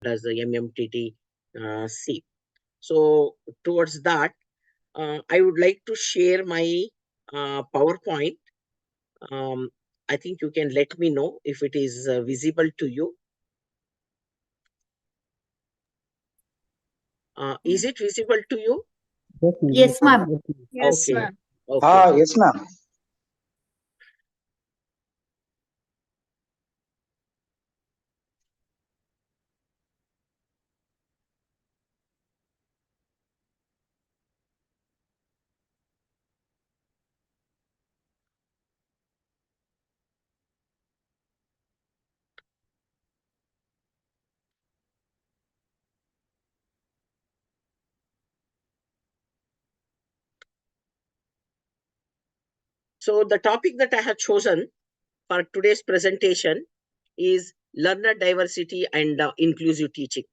as the MMTT-C. So towards that, I would like to share my PowerPoint. I think you can let me know if it is visible to you. Is it visible to you? Yes, ma'am. Yes, Okay. ma'am. Okay. Yes, ma'am. So the topic that I have chosen for today's presentation is learner diversity and inclusive teaching.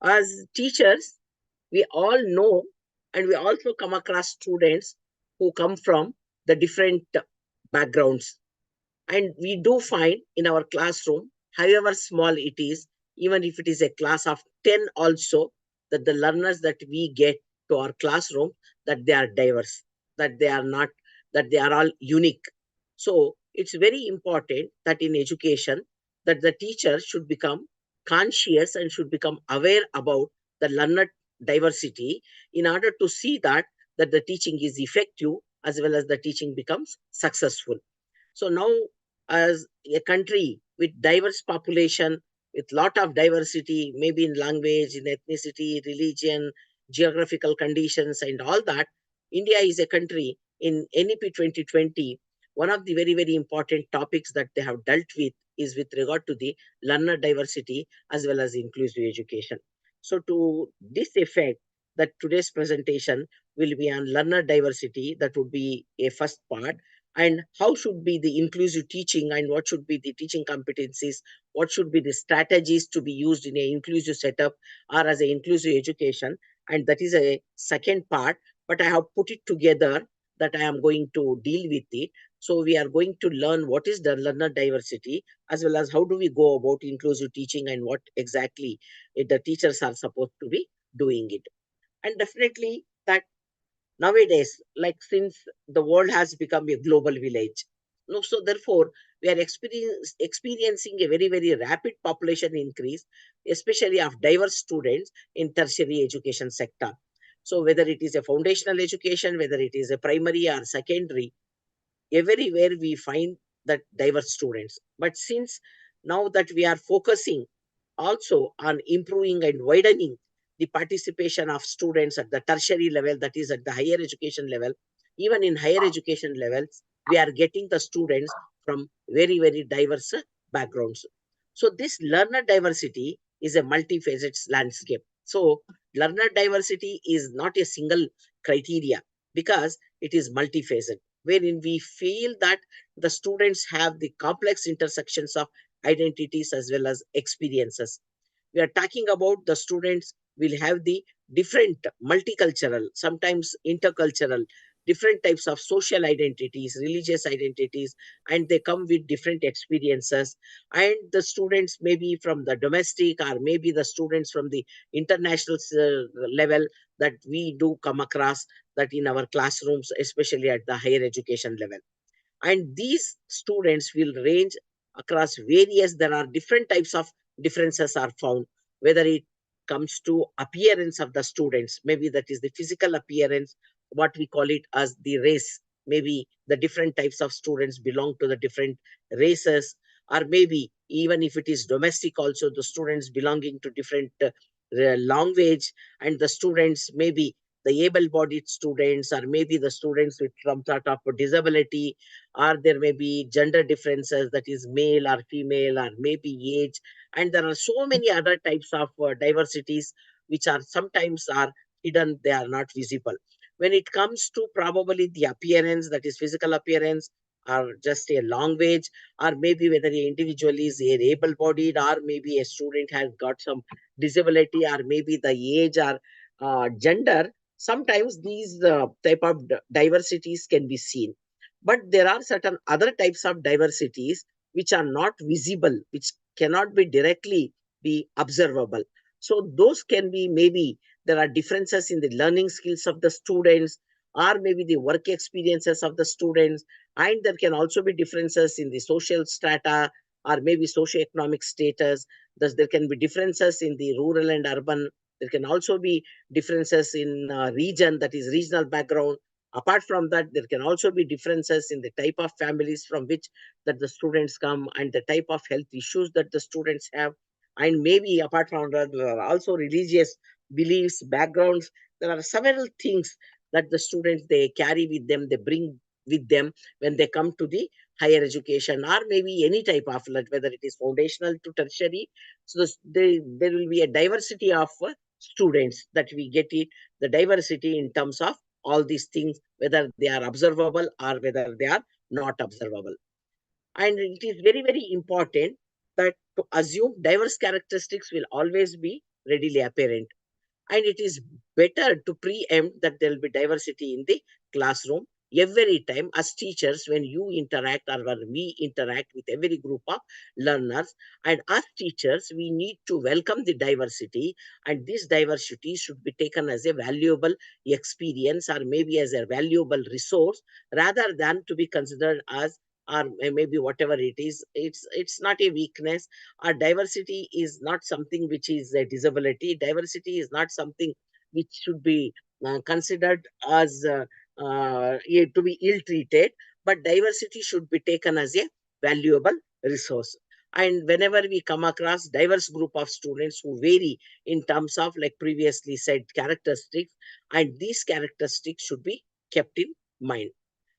As teachers, we all know and we also come across students who come from the different backgrounds. And we do find in our classroom, however small it is, even if it is a class of 10 also, that the learners that we get to our classroom, that they are diverse, that they are not, that they are all unique. So it's very important that in education, that the teacher should become conscious and should become aware about the learner diversity in order to see that the teaching is effective as well as the teaching becomes successful. So now, as a country with diverse population, with lot of diversity, maybe in language, in ethnicity, religion, geographical conditions, and all that, India is a country in NEP 2020. One of the very, very important topics that they have dealt with is with regard to the learner diversity as well as inclusive education. So to this effect, that today's presentation will be on learner diversity. That would be a first part, and how should be the inclusive teaching and what should be the teaching competencies, what should be the strategies to be used in an inclusive setup or as an inclusive education. And that is a second part, but I have put it together that I am going to deal with it. So we are going to learn what is the learner diversity as well as how do we go about inclusive teaching and what exactly the teachers are supposed to be doing it. And definitely that nowadays, like since the world has become a global village, no, so therefore we are experiencing a very, very rapid population increase, especially of diverse students in tertiary education sector. So whether it is a foundational education, whether it is a primary or secondary, everywhere we find that diverse students. But since now that we are focusing also on improving and widening the participation of students at the tertiary level, that is at the higher education level, even in higher education levels, we are getting the students from very, very diverse backgrounds. So this learner diversity is a multifaceted landscape. So learner diversity is not a single criteria because it is multifaceted, wherein we feel that the students have the complex intersections of identities as well as experiences. We are talking about the students will have the different multicultural, sometimes intercultural, different types of social identities, religious identities, and they come with different experiences. And the students may be from the domestic or maybe the students from the international level that we do come across that in our classrooms, especially at the higher education level. And these students will range across various, there are different types of differences are found, whether it comes to appearance of the students, maybe that is the physical appearance, what we call it as the race, maybe the different types of students belong to the different races, or maybe even if it is domestic also, the students belonging to different language, and the students maybe the able-bodied students, or maybe the students with some sort of a disability, or there may be gender differences, that is male or female, or maybe age, and there are so many other types of diversities which are sometimes are hidden, they are not visible. When it comes to probably the appearance, that is physical appearance, or just a language, or maybe whether an individual is able-bodied, or maybe a student has got some disability, or maybe the age or gender, sometimes these type of diversities can be seen. But there are certain other types of diversities which are not visible, which cannot be directly be observable. So those can be, maybe there are differences in the learning skills of the students, or maybe the work experiences of the students, and there can also be differences in the social strata or maybe socioeconomic status. Thus, there can be differences in the rural and urban. There can also be differences in region, that is regional background. Apart from that, there can also be differences in the type of families from which that the students come, and the type of health issues that the students have. And maybe apart from that, there are also religious beliefs, backgrounds. There are several things that the students, they carry with them, they bring with them when they come to the higher education, or maybe any type of, like, whether it is foundational to tertiary. So there will be a diversity of students that we get it, the diversity in terms of all these things, whether they are observable or whether they are not observable. And it is very, very important that to assume diverse characteristics will always be readily apparent. And it is better to preempt that there will be diversity in the classroom every time. As teachers, when you interact or when we interact with every group of learners, and as teachers, we need to welcome the diversity, and this diversity should be taken as a valuable experience or maybe as a valuable resource, rather than to be considered as, or maybe whatever it is, it's not a weakness. Our diversity is not something which is a disability. Diversity is not something which should be considered as to be ill treated, but diversity should be taken as a valuable resource. And whenever we come across diverse group of students who vary in terms of, like previously said, characteristics, and these characteristics should be kept in mind.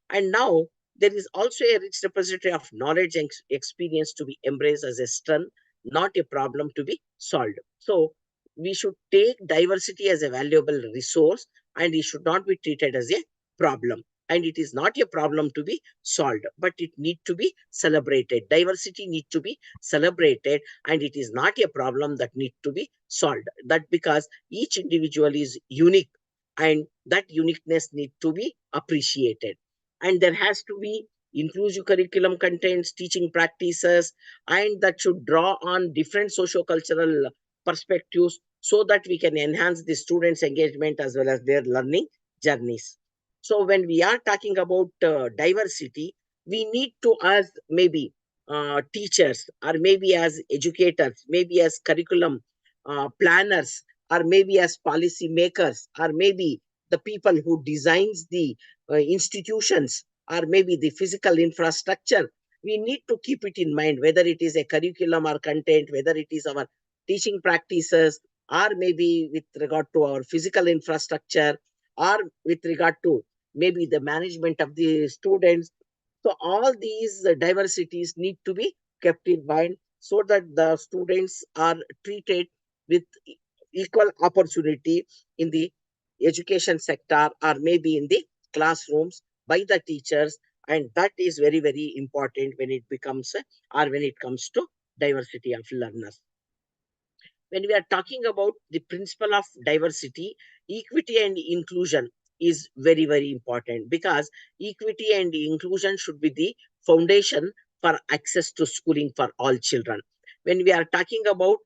And now there is also a rich repository of knowledge and experience to be embraced as a strength, not a problem to be solved. So we should take diversity as a valuable resource, and it should not be treated as a problem. And it is not a problem to be solved, but it need to be celebrated. Diversity need to be celebrated, and it is not a problem that need to be solved. That because each individual is unique, and that uniqueness need to be appreciated. And there has to be inclusive curriculum contents, teaching practices, and that should draw on different socio-cultural perspectives, so that we can enhance the students' engagement as well as their learning journeys. So when we are talking about diversity, we need to ask, maybe teachers, or maybe as educators, maybe as curriculum planners, or maybe as policy makers, or maybe the people who designs the institutions, or maybe the physical infrastructure. We need to keep it in mind, whether it is a curriculum or content, whether it is our teaching practices, or maybe with regard to our physical infrastructure, or with regard to maybe the management of the students. So all these diversities need to be kept in mind, so that the students are treated with equal opportunity in the education sector, or maybe in the classrooms, by the teachers. And that is very, very important when it becomes or when it comes to diversity of learners. When we are talking about the principle of diversity, equity and inclusion is very, very important, because equity and inclusion should be the foundation for access to schooling for all children. When we are talking about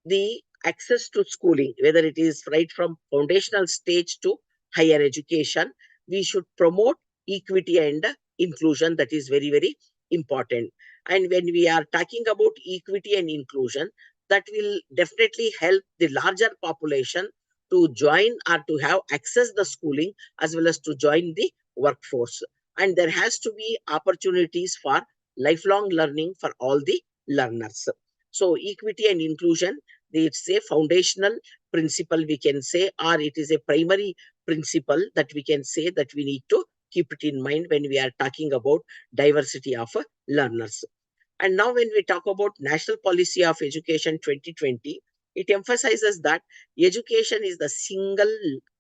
the access to schooling, whether it is right from foundational stage to higher education, we should promote equity and inclusion. That is very, very important. And when we are talking about equity and inclusion, that will definitely help the larger population to join or to have access the schooling, as well as to join the workforce. And there has to be opportunities for lifelong learning for all the learners. So equity and inclusion, it's a foundational principle, we can say, or it is a primary principle that we can say that we need to keep it in mind when we are talking about diversity of learners. And now when we talk about National Policy of Education 2020, it emphasizes that education is the single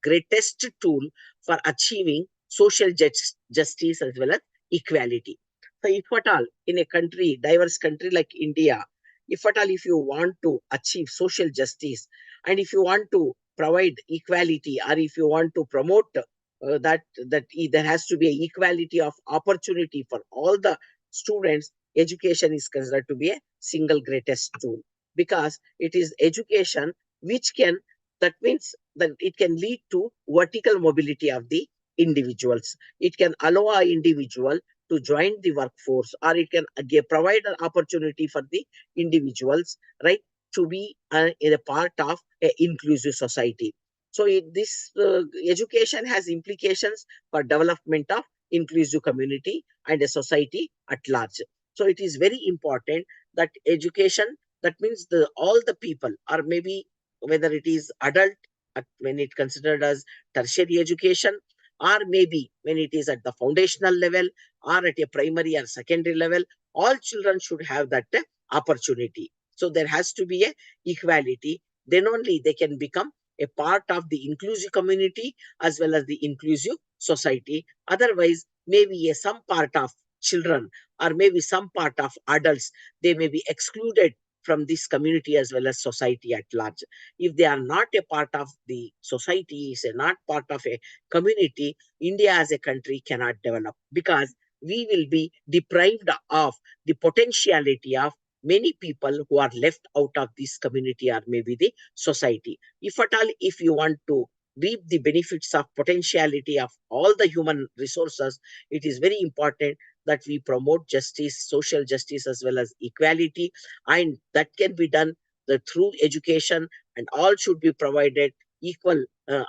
greatest tool for achieving social justice as well as equality. So if at all in a country, diverse country like India, if at all if you want to achieve social justice, and if you want to provide equality, or if you want to promote there has to be a equality of opportunity for all the students, education is considered to be a single greatest tool. because it is education which can, that means that it can lead to vertical mobility of the individuals. It can allow an individual to join the workforce, or it can provide an opportunity for the individuals, right, to be in a part of an inclusive society. So this education has implications for development of inclusive community and a society at large. So it is very important that education, that means all the people, or maybe whether it is adult, when it considered as tertiary education, or maybe when it is at the foundational level, or at a primary or secondary level, all children should have that opportunity. So there has to be a equality. Then only they can become a part of the inclusive community as well as the inclusive society. Otherwise, maybe some part of children, or maybe some part of adults, they may be excluded from this community as well as society at large. If they are not a part of the society, is not part of a community, India as a country cannot develop, because we will be deprived of the potentiality of many people who are left out of this community or maybe the society. If at all, if you want to reap the benefits of potentiality of all the human resources, it is very important that we promote justice, social justice, as well as equality, and that can be done through education, and all should be provided equal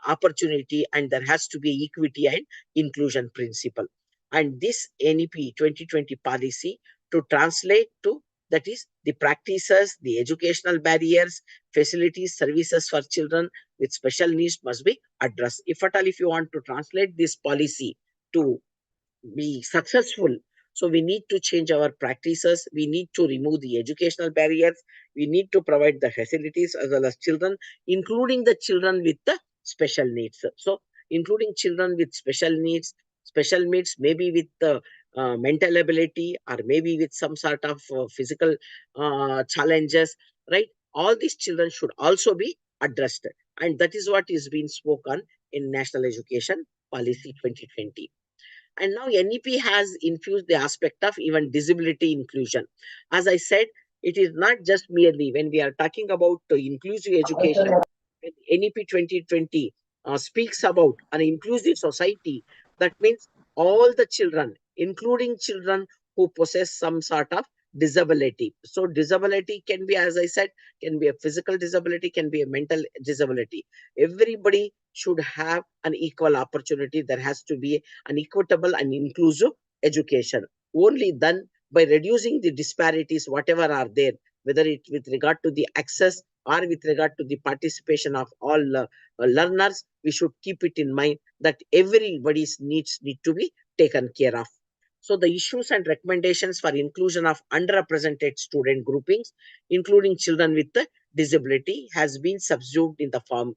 opportunity, and there has to be equity and inclusion principle. And this NEP 2020 policy to translate to, that is the practices, the educational barriers, facilities, services for children with special needs must be addressed. If at all, if you want to translate this policy to be successful, so we need to change our practices, we need to remove the educational barriers, we need to provide the facilities as well as children, including the children with the special needs. So including children with special needs maybe with the mental ability, or maybe with some sort of physical challenges, right? All these children should also be addressed, and that is what is being spoken in National Education Policy 2020. And now NEP has infused the aspect of even disability inclusion. As I said, it is not just merely when we are talking about inclusive education, when NEP 2020 speaks about an inclusive society, that means all the children, including children who possess some sort of disability. So disability can be, as I said, can be a physical disability, can be a mental disability. Everybody should have an equal opportunity. There has to be an equitable and inclusive education. Only then, by reducing the disparities, whatever are there, whether it with regard to the access or with regard to the participation of all learners, we should keep it in mind that everybody's needs need to be taken care of. So the issues and recommendations for inclusion of underrepresented student groupings, including children with disability, has been subsumed in the form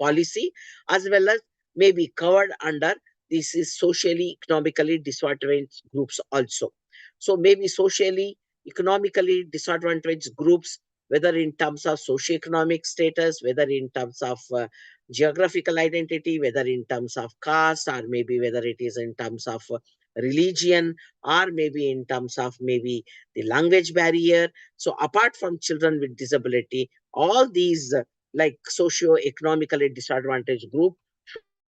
policy, as well as may be covered under this is socially economically disadvantaged groups also. So maybe socially economically disadvantaged groups, whether in terms of socioeconomic status, whether in terms of geographical identity, whether in terms of caste, or maybe whether it is in terms of religion, or maybe in terms of maybe the language barrier. So apart from children with disability, all these like socio-economically disadvantaged group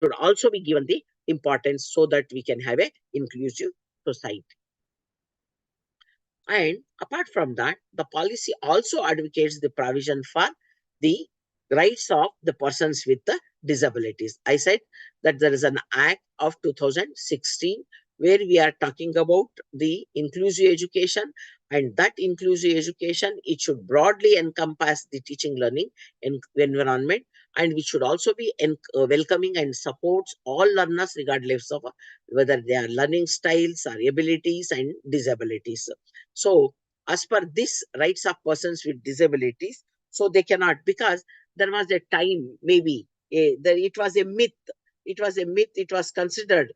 should also be given the importance, so that we can have a inclusive society. And apart from that, the policy also advocates the provision for the rights of the persons with the disabilities. I said that there is an act of 2016 where we are talking about the inclusive education, and that inclusive education, it should broadly encompass the teaching learning environment, and we should also be welcoming and supports all learners regardless of whether they are learning styles or abilities and disabilities. So as per this rights of persons with disabilities, so they cannot, because there was a time maybe it was a myth. It was a myth. It was considered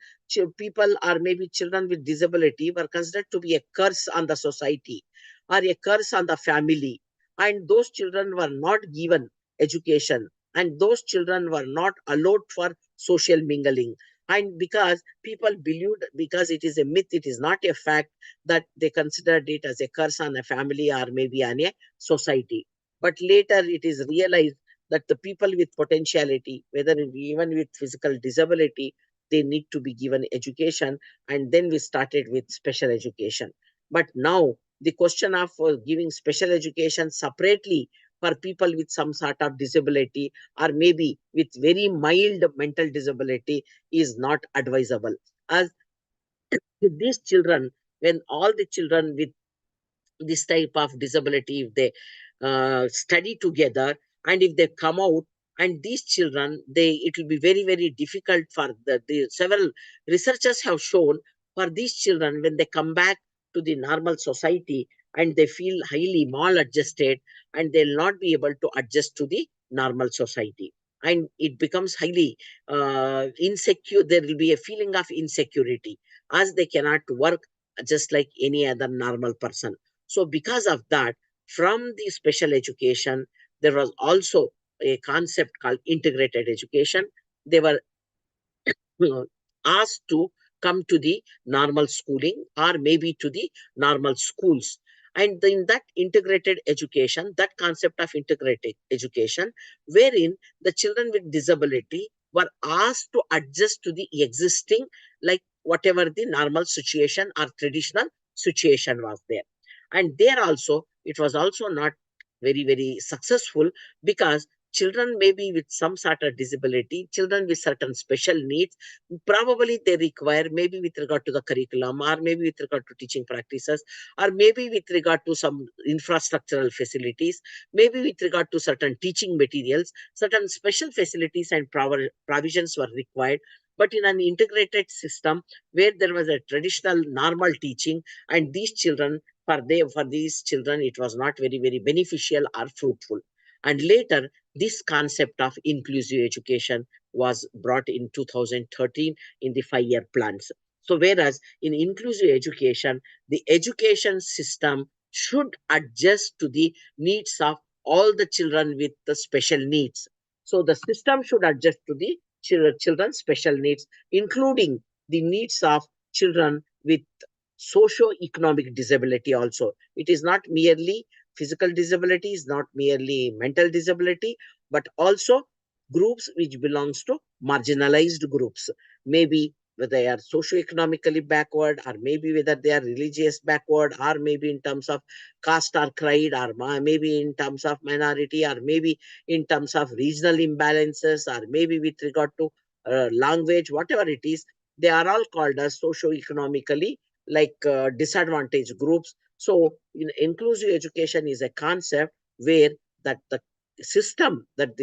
people, or maybe children with disability were considered to be a curse on the society or a curse on the family. And those children were not given education, and those children were not allowed for social mingling. And because people believed, because it is a myth, it is not a fact, that they considered it as a curse on a family or maybe on a society. But later it is realized that the people with potentiality, whether even with physical disability, they need to be given education. And then we started with special education. But now the question of giving special education separately for people with some sort of disability, or maybe with very mild mental disability, is not advisable. As with these children, when all the children with this type of disability, if they study together, and if they come out, and these children, it will be very very difficult for the several researchers have shown, for these children when they come back to the normal society, and they feel highly maladjusted, and they'll not be able to adjust to the normal society, and it becomes highly insecure. There will be a feeling of insecurity, as they cannot work just like any other normal person. So because of that, from the special education, there was also a concept called integrated education. They were asked to come to the normal schooling, or maybe to the normal schools. And in that integrated education, that concept of integrated education, wherein the children with disability were asked to adjust to the existing, like whatever the normal situation or traditional situation was there. And there also, it was also not very, very successful, because children maybe with some sort of disability, children with certain special needs, probably they require, maybe with regard to the curriculum, or maybe with regard to teaching practices, or maybe with regard to some infrastructural facilities, maybe with regard to certain teaching materials, certain special facilities and provisions were required. But in an integrated system, where there was a traditional normal teaching, and these children, for these children, it was not very very beneficial or fruitful. And later, this concept of inclusive education was brought in 2013 in the 5-year plans. So, whereas in inclusive education, the education system should adjust to the needs of all the children with the special needs. So, the system should adjust to the children's special needs, including the needs of children with socio-economic disability also. It is not merely physical disability, is not merely mental disability, but also groups which belongs to marginalized groups, maybe whether they are socio-economically backward, or maybe whether they are religious backward, or maybe in terms of caste or creed, or maybe in terms of minority, or maybe in terms of regional imbalances, or maybe with regard to language, whatever it is, they are all called as socio-economically like disadvantaged groups. So inclusive education is a concept where that the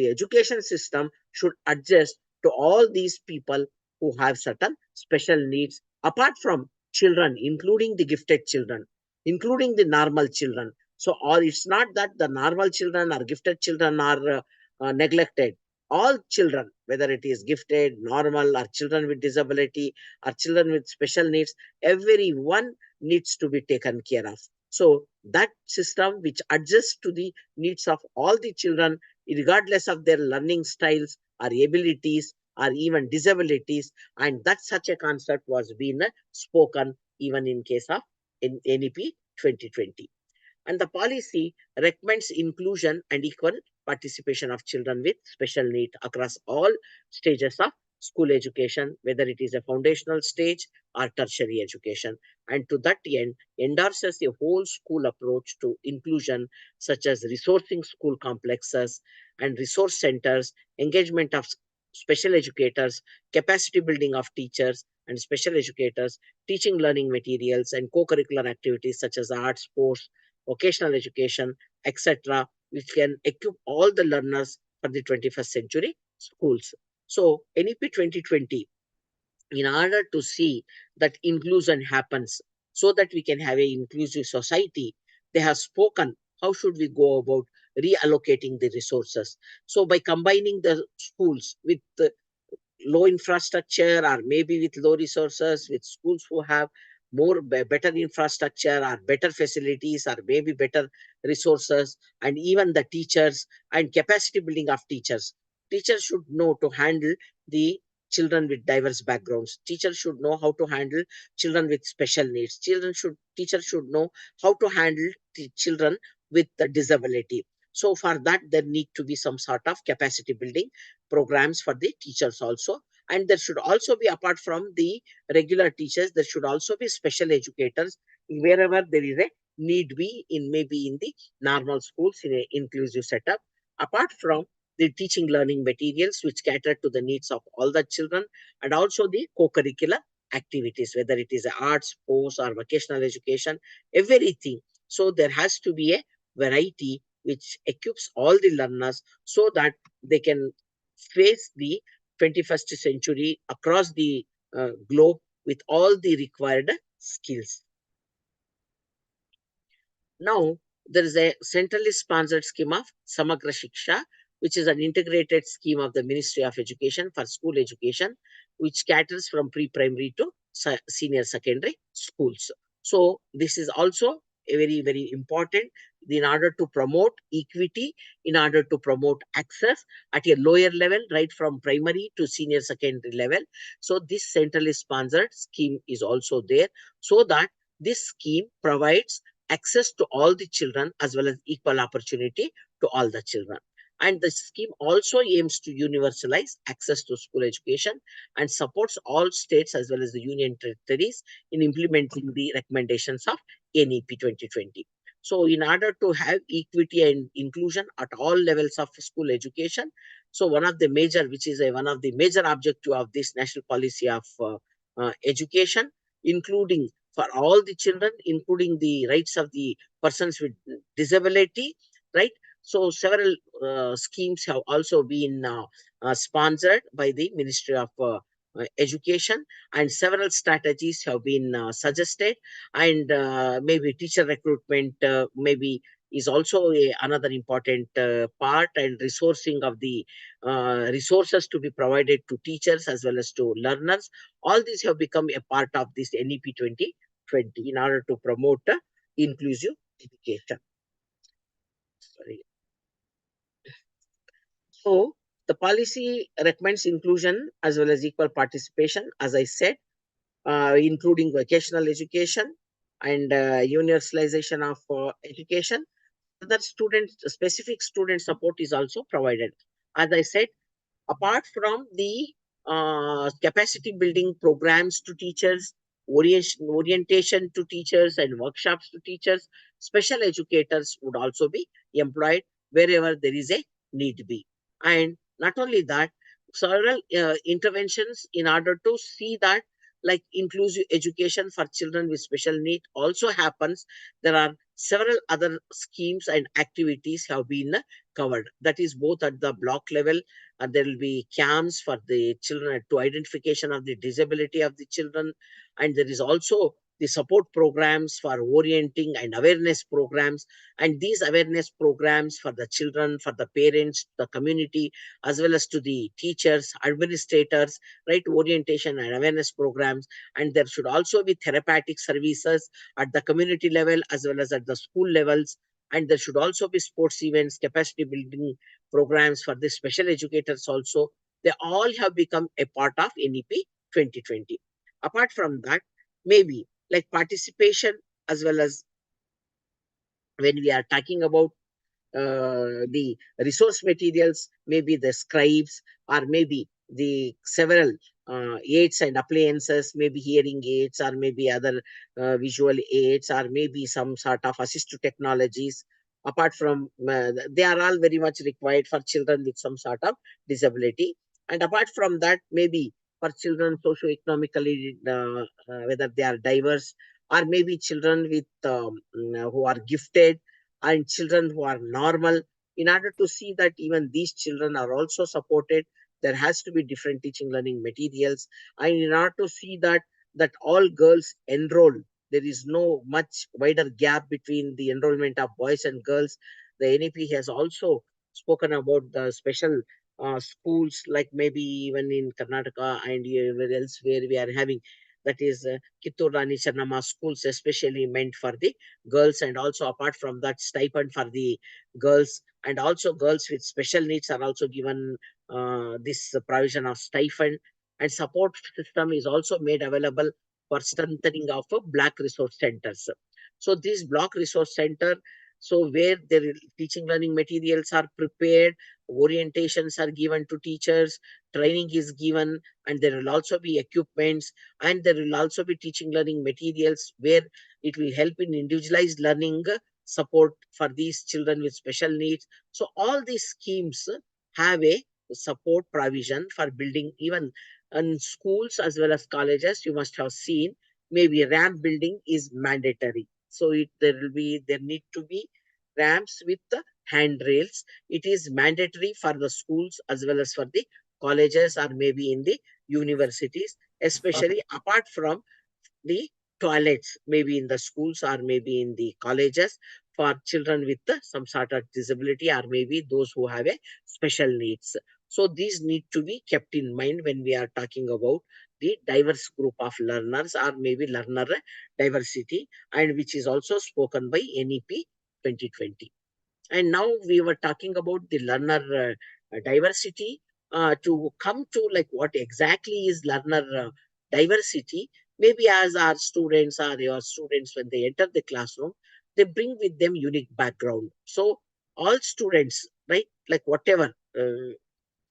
education system should adjust to all these people who have certain special needs, apart from children, including the gifted children, including the normal children. So, or it's not that the normal children or gifted children are neglected. All children, whether it is gifted, normal, or children with disability, or children with special needs, everyone needs to be taken care of. So that system which adjusts to the needs of all the children, regardless of their learning styles or abilities or even disabilities, and that such a concept was being spoken even in case of NEP 2020. And the policy recommends inclusion and equal participation of children with special need across all stages of school education, whether it is a foundational stage or tertiary education. And to that end, endorses a whole school approach to inclusion, such as resourcing school complexes and resource centers, engagement of special educators, capacity building of teachers and special educators, teaching learning materials, and co-curricular activities such as arts, sports, vocational education, etc., which can equip all the learners for the 21st century schools. So, NEP 2020, in order to see that inclusion happens, so that we can have an inclusive society, they have spoken how should we go about reallocating the resources. So, by combining the schools with low infrastructure, or maybe with low resources, with schools who have better infrastructure or better facilities or maybe better resources, and even the teachers and capacity building of teachers. Teachers should know to handle the children with diverse backgrounds. Teachers should know how to handle children with special needs. Teachers should know how to handle the children with the disability. So for that, there need to be some sort of capacity building programs for the teachers also. And there should also be, apart from the regular teachers, there should also be special educators wherever there is a need be, in maybe in the normal schools in an inclusive setup. Apart from the teaching learning materials which cater to the needs of all the children, and also the co-curricular activities, whether it is arts, sports, or vocational education, everything. So there has to be a variety which equips all the learners so that they can face the 21st century across the globe with all the required skills. Now, there is a centrally sponsored scheme of Samagra Shiksha, which is an integrated scheme of the Ministry of Education for school education, which caters from pre-primary to senior secondary schools. So, this is also a very, very important in order to promote equity, in order to promote access at a lower level, right from primary to senior secondary level. So, this centrally sponsored scheme is also there, so that this scheme provides access to all the children as well as equal opportunity to all the children. And the scheme also aims to universalize access to school education and supports all states as well as the union territories in implementing the recommendations of NEP 2020. So in order to have equity and inclusion at all levels of school education, so one of the major, which is one of the major objective of this national policy of education, including for all the children, including the rights of the persons with disability, right? So several schemes have also been sponsored by the Ministry of Education, and several strategies have been suggested, and maybe teacher recruitment maybe is also another important part, and resourcing of the resources to be provided to teachers as well as to learners. All these have become a part of this NEP 2020 in order to promote inclusive education. Sorry. So the policy recommends inclusion as well as equal participation, as I said, including vocational education and universalization of education. Other specific student support is also provided. As I said, apart from the capacity building programs to teachers, orientation to teachers, and workshops to teachers, special educators would also be employed wherever there is a need be. And not only that, several interventions in order to see that like inclusive education for children with special need also happens. There are several other schemes and activities have been covered. That is both at the block level, there will be camps for the children to identification of the disability of the children, and there is also the support programs for orienting and awareness programs, and these awareness programs for the children, for the parents, the community, as well as to the teachers, administrators, right? Orientation and awareness programs. And there should also be therapeutic services at the community level as well as at the school levels. And there should also be sports events, capacity building programs for the special educators also. They all have become a part of NEP 2020. Apart from that, maybe like participation as well as when we are talking about the resource materials, maybe the scribes, or maybe the several aids and appliances, maybe hearing aids, or maybe other visual aids, or maybe some sort of assistive technologies. Apart from, they are all very much required for children with some sort of disability. And apart from that, maybe for children socio-economically, whether they are diverse, or maybe children with who are gifted, and children who are normal. In order to see that even these children are also supported, there has to be different teaching learning materials. And in order to see that all girls enroll, there is no much wider gap between the enrollment of boys and girls. The NEP has also spoken about the special schools, like maybe even in Karnataka and everywhere else where we are having, that is Kittur Rani Channamma schools, especially meant for the girls. And also apart from that, stipend for the girls, and also girls with special needs are also given this provision of stipend. And support system is also made available for strengthening of black resource centers. So this block resource center, So where the teaching learning materials are prepared, orientations are given to teachers, training is given, and there will also be equipments, and there will also be teaching learning materials where it will help in individualized learning support for these children with special needs. So all these schemes have a support provision for building even in schools as well as colleges. You must have seen maybe ramp building is mandatory. So there need to be ramps with the handrails. It is mandatory for the schools as well as for the colleges or maybe in the universities, especially apart from the toilets, maybe in the schools or maybe in the colleges for children with some sort of disability or maybe those who have a special needs. So these need to be kept in mind when we are talking about the diverse group of learners or maybe learner diversity, and which is also spoken by NEP 2020. And now we were talking about the learner diversity. To come to like what exactly is learner diversity, maybe as our students or your students, when they enter the classroom, they bring with them unique background. So all students, right, like whatever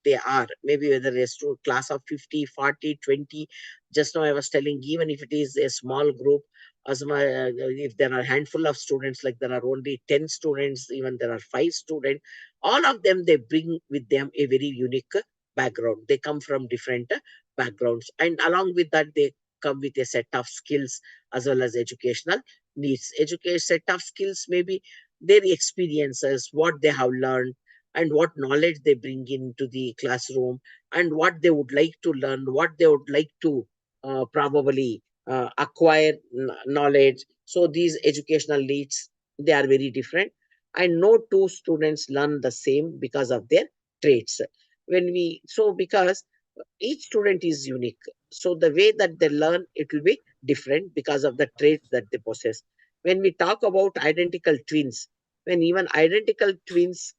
they are, maybe whether it's to class of 50, 40, 20. Just now I was telling, even if it is a small group, as my, if there are a handful of students, like there are only 10 students, even there are 5 students, all of them, they bring with them a very unique background. They come from different backgrounds, and along with that they come with a set of skills as well as educational needs. Educate set of skills, maybe their experiences, what they have learned, and what knowledge they bring into the classroom, and what they would like to learn, what they would like to probably acquire knowledge. So these educational needs, they are very different, and no two students learn the same because of their traits. When we so because each student is unique, so the way that they learn, it will be different because of the traits that they possess. When we talk about identical twins, when even identical twins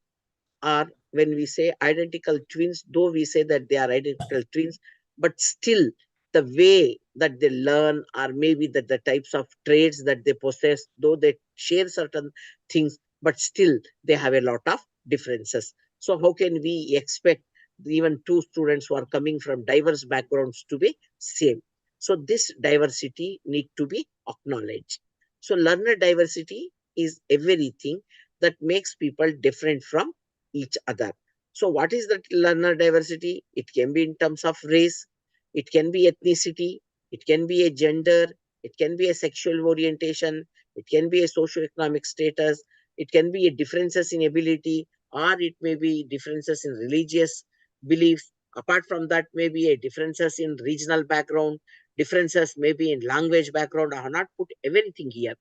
are, when we say identical twins, though we say that they are identical twins, but still the way that they learn, or maybe that the types of traits that they possess, though they share certain things, but still they have a lot of differences. So how can we expect even two students who are coming from diverse backgrounds to be same? So this diversity need to be acknowledged. So learner diversity is everything that makes people different from each other. So what is that learner diversity? It can be in terms of race, it can be ethnicity, it can be a gender, it can be a sexual orientation, it can be a socioeconomic status, it can be a differences in ability, or it may be differences in religious beliefs. Apart from that, maybe a differences in regional background, differences maybe in language background. I have not put everything here.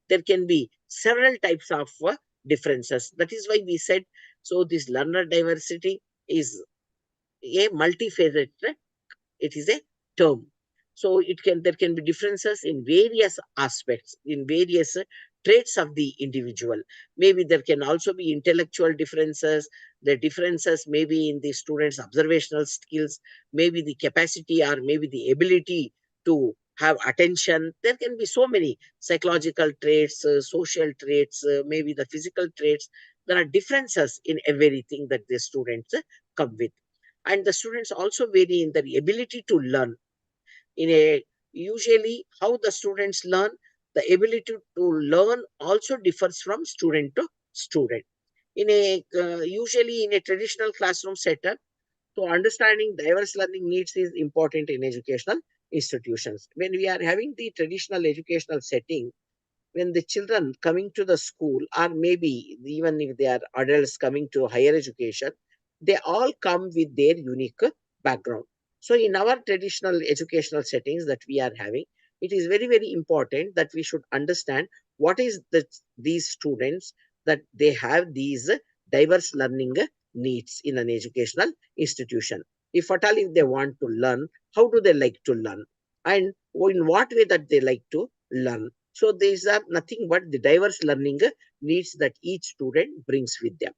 There can be several types of differences. That is why we said, so this learner diversity is a multifaceted, it is a term. So there can be differences in various aspects, in various traits of the individual. Maybe there can also be intellectual differences. The differences maybe in the students' observational skills, maybe the capacity or maybe the ability to have attention. There can be so many psychological traits, social traits, maybe the physical traits. There are differences in everything that the students come with. And the students also vary in their ability to learn. In a Usually how the students learn, the ability to learn also differs from student to student. In a Usually in a traditional classroom setup, so understanding diverse learning needs is important in educational institutions. When we are having the traditional educational setting, when the children coming to the school, or maybe even if they are adults coming to higher education, they all come with their unique background. So in our traditional educational settings that we are having, it is very, very important that we should understand what is these students, that they have these diverse learning needs in an educational institution. If at all, if they want to learn, how do they like to learn, and in what way that they like to learn. So these are nothing but the diverse learning needs that each student brings with them.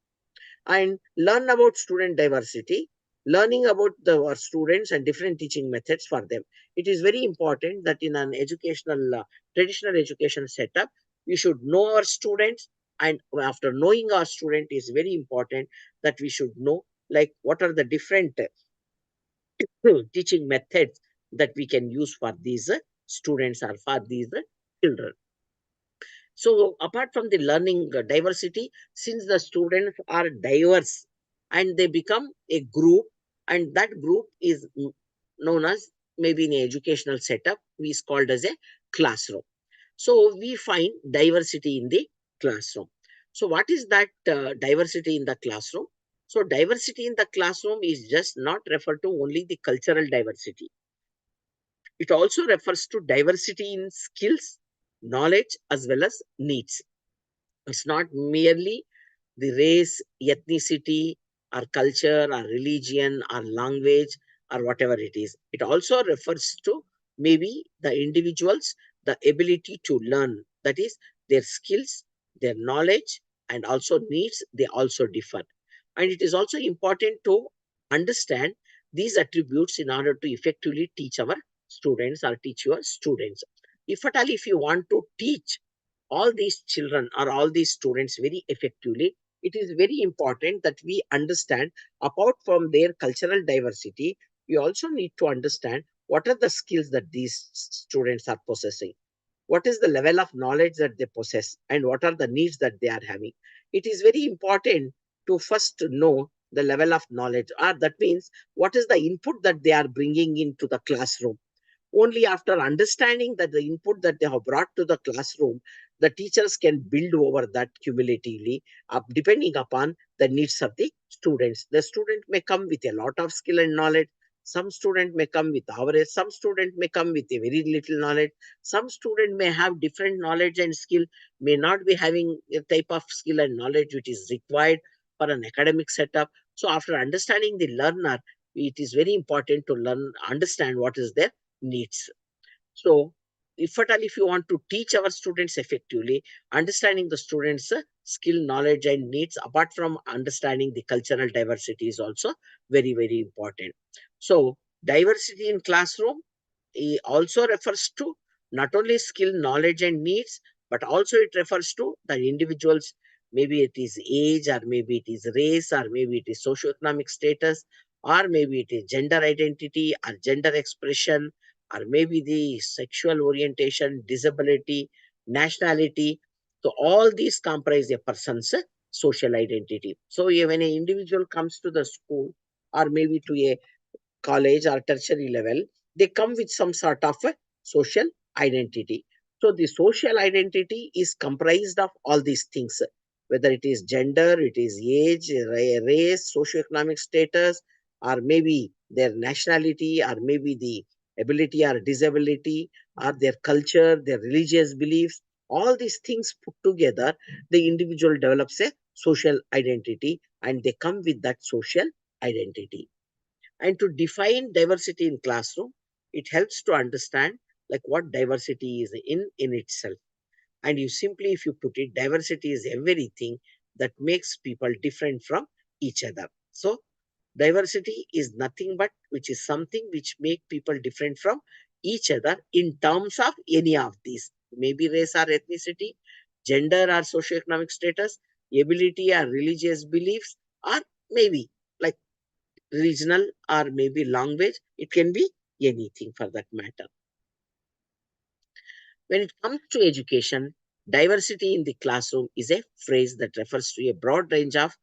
And learn about student diversity, learning about our students and different teaching methods for them. It is very important that in an educational, traditional education setup, we should know our students, And after knowing our student is very important that we should know like what are the different teaching methods that we can use for these students or for these children. So apart from the learning diversity, since the students are diverse and they become a group, and that group is known as maybe in an educational setup, is called as a classroom. So we find diversity in the classroom. So what is that diversity in the classroom? So diversity in the classroom is just not referred to only the cultural diversity. It also refers to diversity in skills, knowledge, as well as needs. It's not merely the race, ethnicity, or culture, or religion, or language, or whatever it is. It also refers to maybe the individuals, the ability to learn. That is, their skills, their knowledge, and also needs, they also differ. And it is also important to understand these attributes in order to effectively teach our students or teach your students. If at all, if you want to teach all these children or all these students very effectively, it is very important that we understand apart from their cultural diversity, we also need to understand what are the skills that these students are possessing, what is the level of knowledge that they possess, and what are the needs that they are having. It is very important to first know the level of knowledge, or that means what is the input that they are bringing into the classroom. Only after understanding that the input that they have brought to the classroom, the teachers can build over that cumulatively, depending upon the needs of the students. The student may come with a lot of skill and knowledge. Some student may come with average. Some student may come with a very little knowledge. Some student may have different knowledge and skill, may not be having a type of skill and knowledge which is required for an academic setup. So after understanding the learner, it is very important to understand what is their needs. So, if at all, if you want to teach our students effectively, understanding the students' skill, knowledge, and needs, apart from understanding the cultural diversity, is also very, very important. So, diversity in classroom also refers to not only skill, knowledge, and needs, but also it refers to the individuals. Maybe it is age, or maybe it is race, or maybe it is socioeconomic status, or maybe it is gender identity, or gender expression, or maybe the sexual orientation, disability, nationality. So all these comprise a person's social identity. So when an individual comes to the school or maybe to a college or tertiary level, they come with some sort of a social identity. So the social identity is comprised of all these things, whether it is gender, it is age, race, socioeconomic status, or maybe their nationality, or maybe the ability or disability, or their culture, their religious beliefs. All these things put together, the individual develops a social identity, and they come with that social identity. And to define diversity in classroom, it helps to understand like what diversity is in itself. And you simply, if you put it, diversity is everything that makes people different from each other. So diversity is nothing but which is something which make people different from each other in terms of any of these, maybe race or ethnicity, gender or socioeconomic status, ability or religious beliefs, or maybe like regional or maybe language. It can be anything for that matter. When it comes to education, diversity in the classroom is a phrase that refers to a broad range of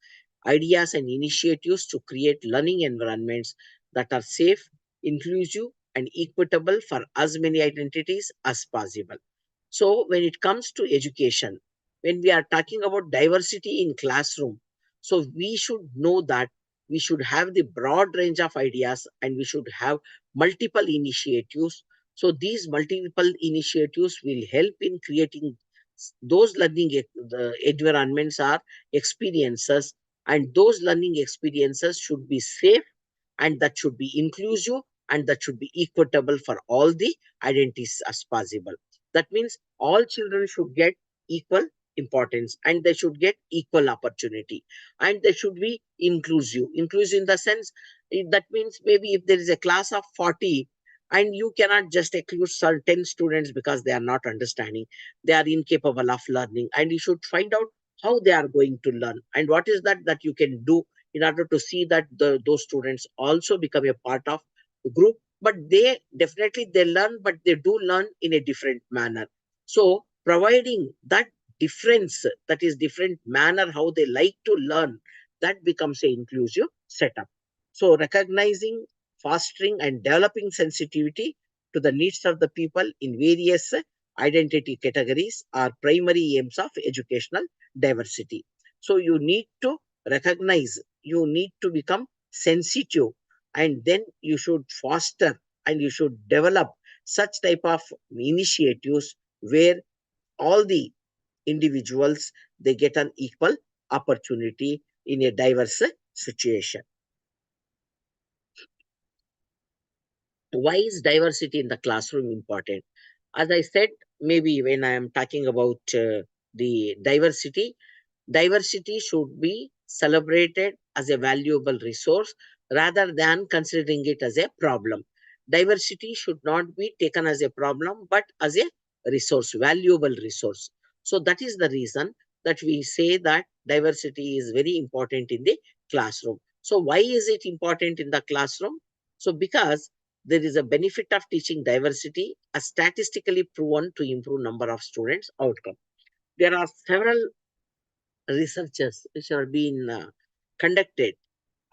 ideas and initiatives to create learning environments that are safe, inclusive, and equitable for as many identities as possible. So, when it comes to education, when we are talking about diversity in classroom, so we should know that we should have the broad range of ideas and we should have multiple initiatives. So these multiple initiatives will help in creating those learning the environments or experiences, and those learning experiences should be safe, and that should be inclusive, and that should be equitable for all the identities as possible. That means all children should get equal importance, and they should get equal opportunity, and they should be inclusive in the sense, that means maybe if there is a class of 40, and you cannot just exclude certain students because they are not understanding, they are incapable of learning, and you should find out how they are going to learn, and what is that you can do in order to see that those students also become a part of the group. But they definitely they learn, but they do learn in a different manner. So providing that difference, that is different manner how they like to learn, that becomes a inclusive setup. So recognizing, fostering and developing sensitivity to the needs of the people in various identity categories are primary aims of educational diversity. So you need to recognize, you need to become sensitive, and then you should foster and you should develop such type of initiatives where all the individuals, they get an equal opportunity in a diverse situation. Why is diversity in the classroom important? As I said, maybe when I am talking about the diversity, diversity should be celebrated as a valuable resource rather than considering it as a problem. Diversity should not be taken as a problem but as a resource, valuable resource. So that is the reason that we say that diversity is very important in the classroom. So why is it important in the classroom? So because there is a benefit of teaching diversity as statistically proven to improve number of students outcome. There are several researches which are being conducted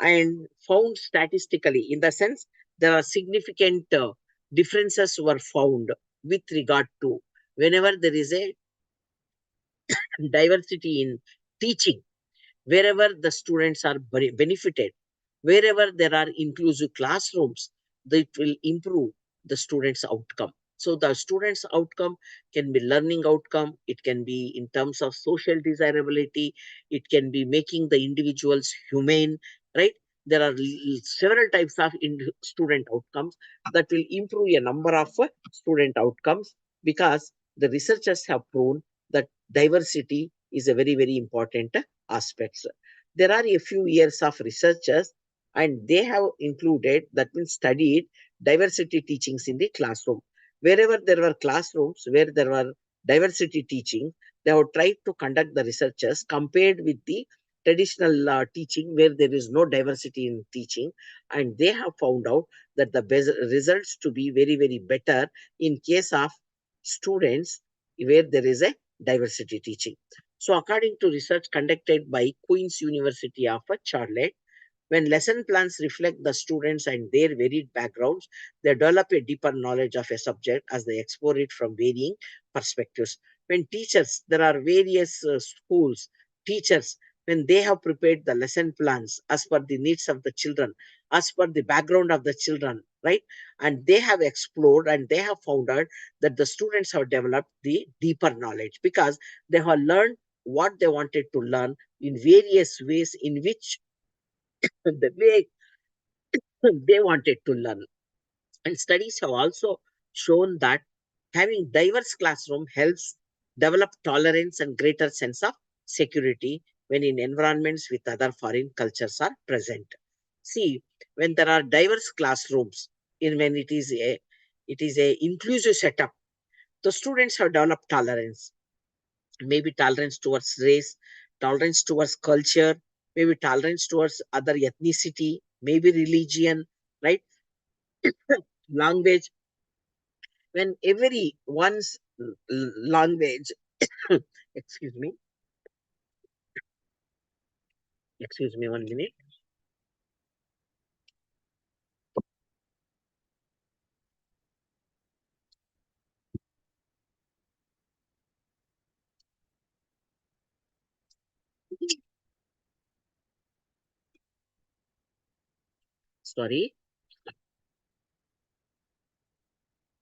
and found statistically, in the sense there are significant differences were found with regard to whenever there is a diversity in teaching, wherever the students are benefited, wherever there are inclusive classrooms, that will improve the students' outcome. So the students' outcome can be learning outcome, it can be in terms of social desirability, it can be making the individuals humane, right? There are several types of student outcomes that will improve a number of student outcomes, because the researchers have proven that diversity is a very, very important aspects. There are a few years of researchers and they have included, that means studied diversity teachings in the classroom. Wherever there were classrooms where there were diversity teaching, they have tried to conduct the researchers compared with the traditional teaching where there is no diversity in teaching, and they have found out that the best results to be very, very better in case of students where there is a diversity teaching. So according to research conducted by Queen's University of Charlotte, when lesson plans reflect the students and their varied backgrounds, they develop a deeper knowledge of a subject as they explore it from varying perspectives. When teachers, there are various schools, teachers, when they have prepared the lesson plans as per the needs of the children, as per the background of the children, right? And they have explored and they have found out that the students have developed the deeper knowledge because they have learned what they wanted to learn in various ways in which the way they wanted to learn. And studies have also shown that having diverse classroom helps develop tolerance and greater sense of security when in environments with other foreign cultures are present. See, when there are diverse classrooms, in when it is a inclusive setup, the students have developed tolerance, maybe tolerance towards race, tolerance towards culture, maybe tolerance towards other ethnicity, maybe religion, right? Language. When every one's language, excuse me, excuse me 1 minute. Sorry.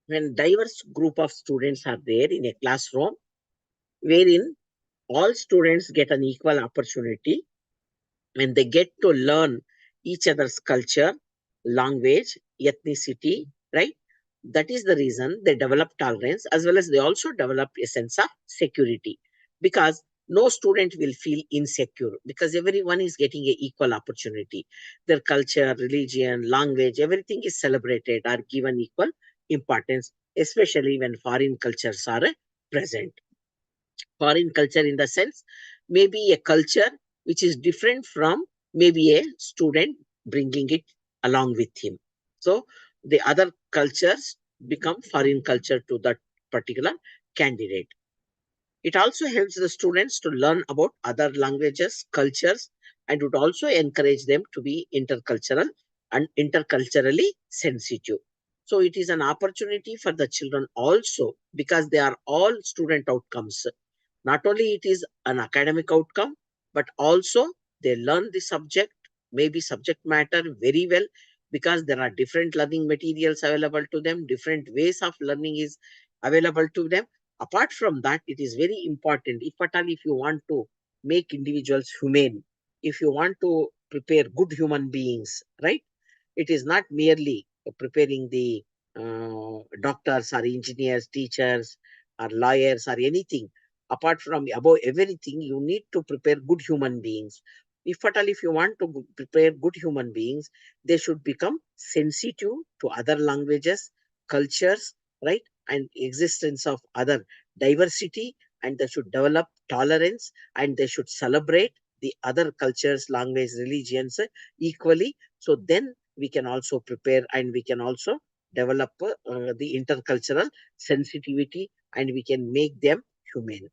When diverse group of students are there in a classroom, wherein all students get an equal opportunity, when they get to learn each other's culture, language, ethnicity, right? That is the reason they develop tolerance as well as they also develop a sense of security, because no student will feel insecure because everyone is getting a equal opportunity. Their culture, religion, language, everything is celebrated or given equal importance, especially when foreign cultures are present. Foreign culture in the sense maybe a culture which is different from maybe a student bringing it along with him. So the other cultures become foreign culture to that particular candidate. It also helps the students to learn about other languages, cultures, and would also encourage them to be intercultural and interculturally sensitive. So it is an opportunity for the children also, because they are all student outcomes. Not only it is an academic outcome, but also they learn the subject, maybe subject matter very well, because there are different learning materials available to them, different ways of learning is available to them. Apart from that, it is very important, if at all, if you want to make individuals humane, if you want to prepare good human beings, right? It is not merely preparing the doctors or engineers, teachers or lawyers or anything. Apart from above everything, you need to prepare good human beings. If at all, if you want to prepare good human beings, they should become sensitive to other languages, cultures, right? And existence of other diversity, and they should develop tolerance, and they should celebrate the other cultures, language, religions equally. So then we can also prepare, and we can also develop the intercultural sensitivity, and we can make them humane.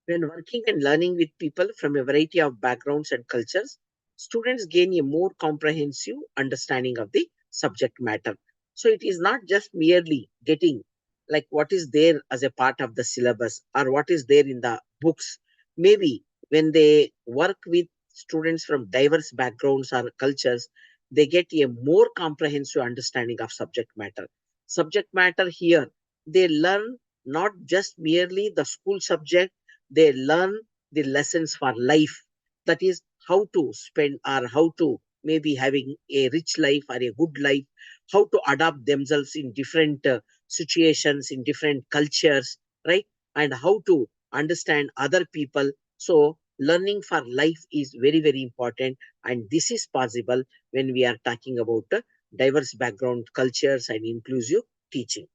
When working and learning with people from a variety of backgrounds and cultures, students gain a more comprehensive understanding of the subject matter. So it is not just merely getting like what is there as a part of the syllabus or what is there in the books. Maybe when they work with students from diverse backgrounds or cultures, they get a more comprehensive understanding of subject matter. Subject matter here, they learn not just merely the school subject, they learn the lessons for life. That is how to spend or how to maybe having a rich life or a good life, how to adapt themselves in different situations, in different cultures, right? And how to understand other people. So learning for life is very, very important. And this is possible when we are talking about diverse background cultures and inclusive teaching.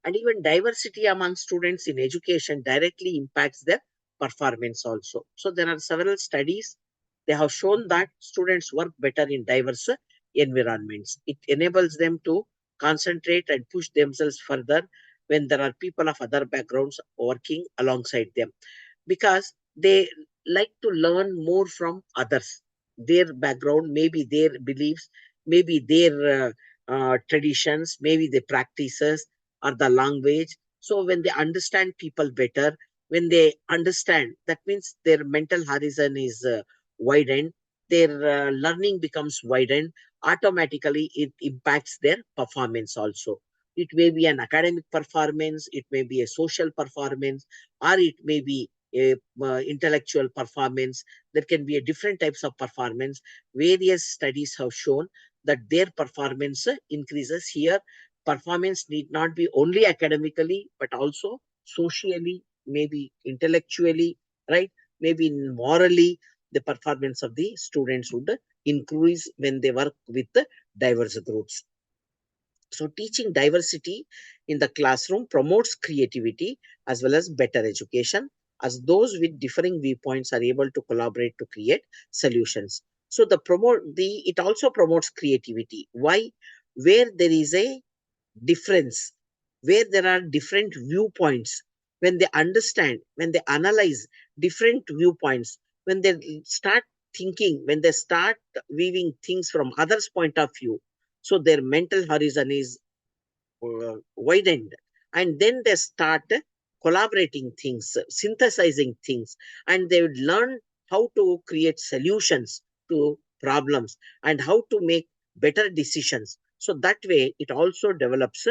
And even diversity among students in education directly impacts their performance also. So there are several studies. They have shown that students work better in diverse environments. It enables them to concentrate and push themselves further when there are people of other backgrounds working alongside them, because they like to learn more from others, their background, maybe their beliefs, maybe their traditions, maybe the practices or the language. So when they understand people better, when they understand, that means their mental horizon is widened, their learning becomes widened, automatically it impacts their performance also. It may be an academic performance, it may be a social performance, or it may be a intellectual performance. There can be a different types of performance. Various studies have shown that their performance increases here. Performance need not be only academically, but also socially, maybe intellectually, right? Maybe morally, the performance of the students would increase when they work with the diverse groups. So teaching diversity in the classroom promotes creativity as well as better education, as those with differing viewpoints are able to collaborate to create solutions. So it also promotes creativity. Why? Where there is a difference, where there are different viewpoints, when they understand, when they analyze different viewpoints, when they start thinking, when they start viewing things from others' point of view, so their mental horizon is widened, and then they start collaborating things, synthesizing things, and they would learn how to create solutions to problems and how to make better decisions. So that way it also develops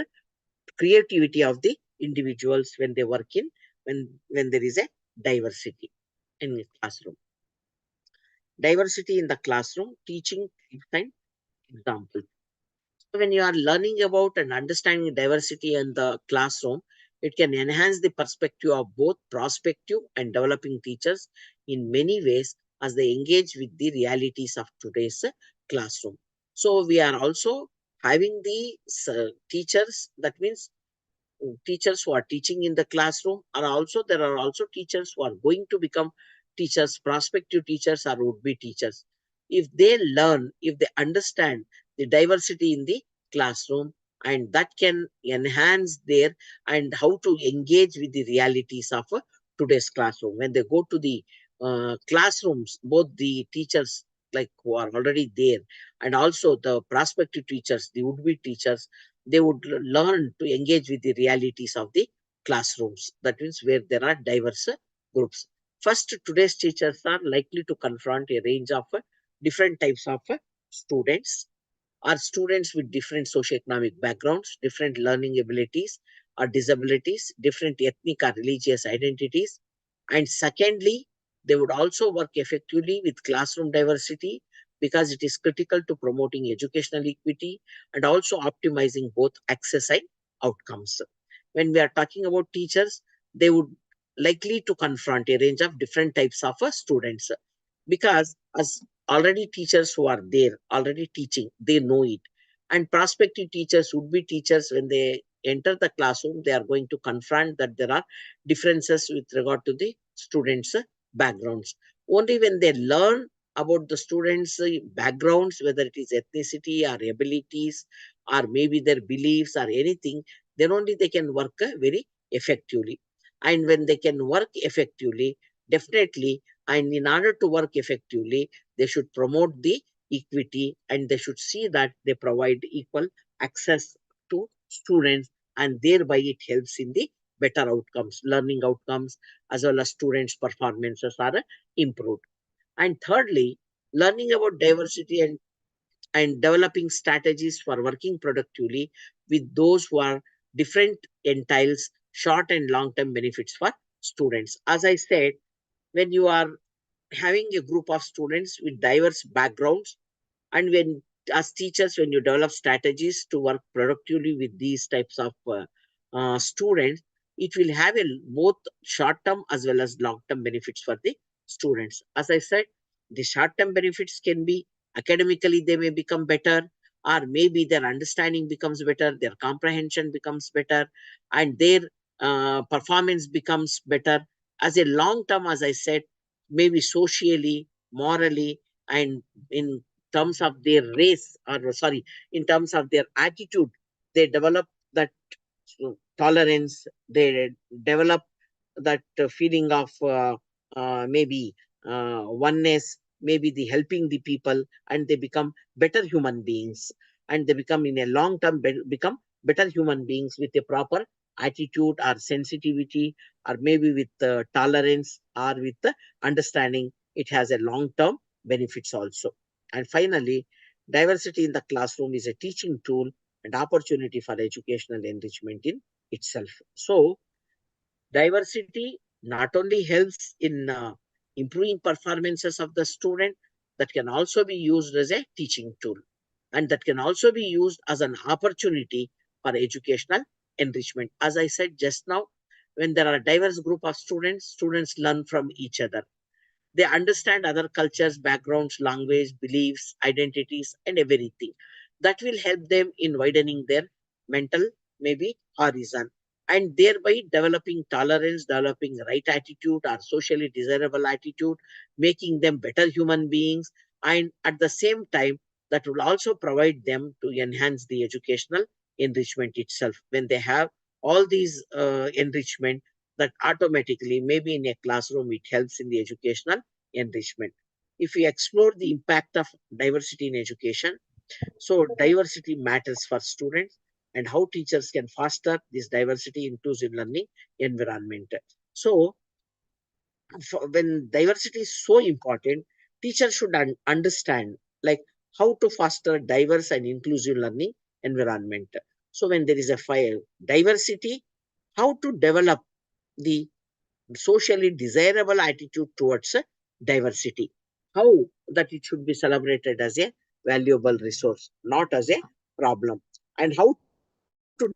creativity of the individuals when they work in, when there is a diversity in the classroom. Diversity in the classroom teaching and example. So when you are learning about and understanding diversity in the classroom, it can enhance the perspective of both prospective and developing teachers in many ways as they engage with the realities of today's classroom. So we are also having the teachers, that means teachers who are teaching in the classroom, are also there are also teachers who are going to become teachers, prospective teachers or would be teachers. If they learn, if they understand the diversity in the classroom, and that can enhance their and how to engage with the realities of today's classroom. When they go to the classrooms, both the teachers like who are already there and also the prospective teachers, the would-be teachers, they would learn to engage with the realities of the classrooms. That means where there are diverse groups. First, today's teachers are likely to confront a range of different types of students, are students with different socioeconomic backgrounds, different learning abilities or disabilities, different ethnic or religious identities. And secondly, they would also work effectively with classroom diversity because it is critical to promoting educational equity and also optimizing both access and outcomes. When we are talking about teachers, they would likely to confront a range of different types of students because as already teachers who are there already teaching, they know it, and prospective teachers would be teachers. When they enter the classroom, they are going to confront that there are differences with regard to the students backgrounds. Only when they learn about the students backgrounds, whether it is ethnicity or abilities or maybe their beliefs or anything, then only they can work very effectively. And when they can work effectively, definitely, and in order to work effectively, they should promote the equity and they should see that they provide equal access to students, and thereby it helps in the better outcomes, learning outcomes, as well as students' performances are improved. And thirdly, learning about diversity and developing strategies for working productively with those who are different entails short and long term benefits for students. As I said, when you are having a group of students with diverse backgrounds, and when as teachers, when you develop strategies to work productively with these types of students, it will have a both short term as well as long term benefits for the students. As I said, the short term benefits can be academically, they may become better, or maybe their understanding becomes better, their comprehension becomes better, and their performance becomes better. As a long term, as I said, maybe socially, morally, and in terms of their race, or sorry, in terms of their attitude, they develop that tolerance, they develop that feeling of maybe oneness, maybe the helping the people, and they become better human beings, and they become in a long term become better human beings with a proper attitude or sensitivity, or maybe with tolerance or with understanding. It has a long term benefits also. And finally, diversity in the classroom is a teaching tool and opportunity for educational enrichment in itself. So, diversity not only helps in improving performances of the student, that can also be used as a teaching tool, and that can also be used as an opportunity for educational enrichment. As I said just now, when there are a diverse group of students, students learn from each other. They understand other cultures, backgrounds, language, beliefs, identities, and everything. That will help them in widening their mental, maybe, horizon, and thereby developing tolerance, developing right attitude or socially desirable attitude, making them better human beings. And at the same time, that will also provide them to enhance the educational enrichment itself. When they have all these enrichment, that automatically, maybe in a classroom, it helps in the educational enrichment. If we explore the impact of diversity in education, so diversity matters for students and how teachers can foster this diversity inclusive learning environment. So when diversity is so important, teachers should understand like how to foster diverse and inclusive learning environment. So when there is a fire diversity, how to develop the socially desirable attitude towards diversity. How that it should be celebrated as a valuable resource, not as a problem. And how to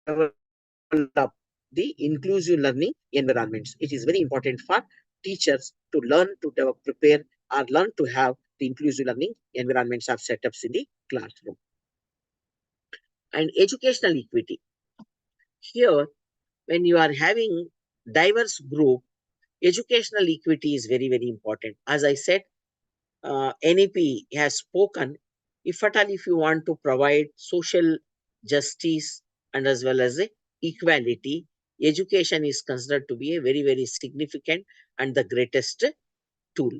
develop the inclusive learning environments. It is very important for teachers to learn to prepare or learn to have the inclusive learning environments or setups in the classroom. And educational equity. Here, when you are having diverse group, educational equity is very, very important. As I said, NEP has spoken, if at all, if you want to provide social justice and as well as equality, education is considered to be a very, very significant and the greatest tool.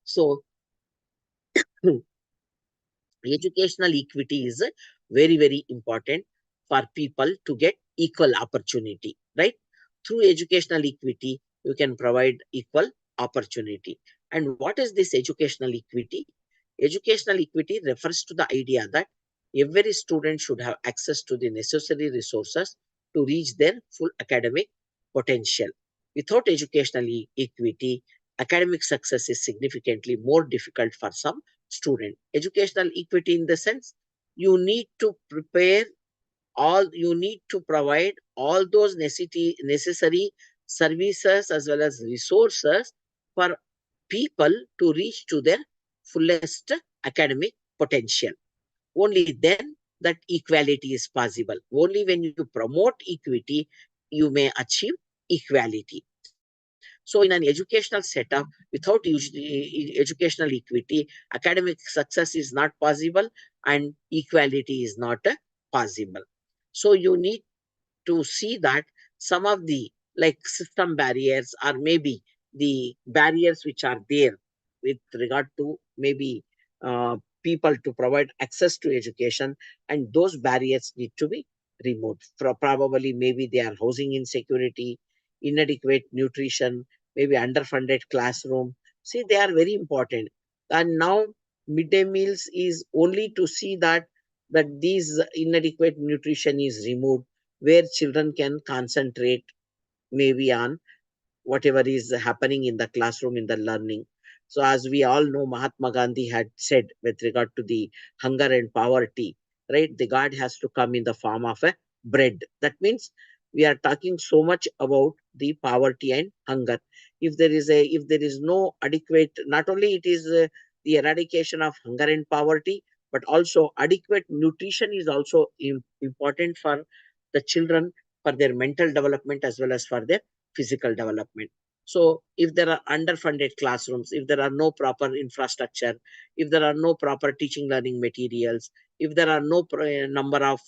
So, educational equity is very, very important for people to get equal opportunity, right? Through educational equity, you can provide equal opportunity. And what is this educational equity? Educational equity refers to the idea that every student should have access to the necessary resources to reach their full academic potential. Without educational equity, academic success is significantly more difficult for some student. Educational equity in the sense, you need to prepare you need to provide all those necessary services as well as resources for people to reach to their fullest academic potential. Only then that equality is possible. Only when you promote equity, you may achieve equality. So in an educational setup, without educational equity, academic success is not possible and equality is not possible. So you need to see that some of the like system barriers or maybe the barriers which are there with regard to maybe people to provide access to education, and those barriers need to be removed. Probably maybe they are housing insecurity, inadequate nutrition, maybe underfunded classroom. See, they are very important. And now midday meals is only to see that these inadequate nutrition is removed, where children can concentrate maybe on whatever is happening in the classroom in the learning. So as we all know, Mahatma Gandhi had said with regard to the hunger and poverty, right? The God has to come in the form of a bread. That means we are talking so much about the poverty and hunger. If there is no adequate, not only it is the eradication of hunger and poverty, but also adequate nutrition is also important for the children, for their mental development as well as for their physical development. So if there are underfunded classrooms, if there are no proper infrastructure, if there are no proper teaching learning materials, if there are no number of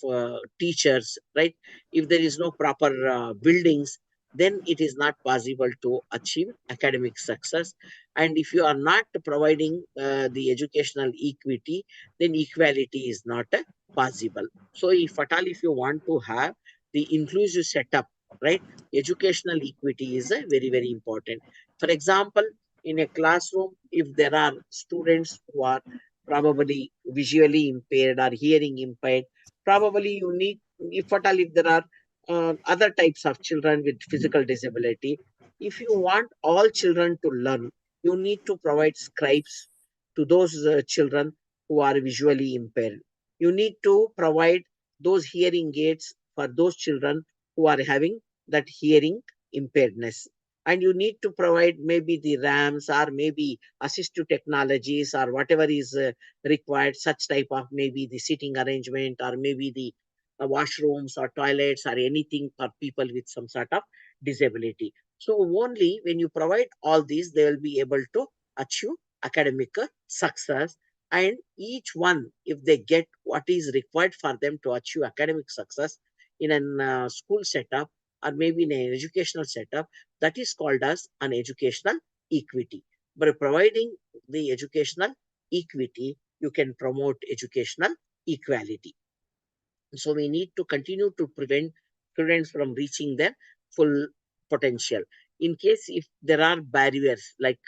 teachers, right? If there is no proper buildings, then it is not possible to achieve academic success. And if you are not providing the educational equity, then equality is not possible. So if at all, if you want to have the inclusive setup, right? Educational equity is very, very important. For example, in a classroom, if there are students who are probably visually impaired or hearing impaired, probably you need, if at all, if there are other types of children with physical disability, if you want all children to learn, you need to provide scribes to those children who are visually impaired. You need to provide those hearing aids for those children who are having that hearing impairedness. And you need to provide maybe the RAMs or maybe assistive technologies or whatever is required, such type of maybe the seating arrangement or maybe the washrooms or toilets or anything for people with some sort of disability. So only when you provide all these, they will be able to achieve academic success. And each one, if they get what is required for them to achieve academic success in a school setup or maybe in an educational setup, that is called as an educational equity. By providing the educational equity, you can promote educational equality. So we need to continue to prevent students from reaching their full potential. In case if there are barriers like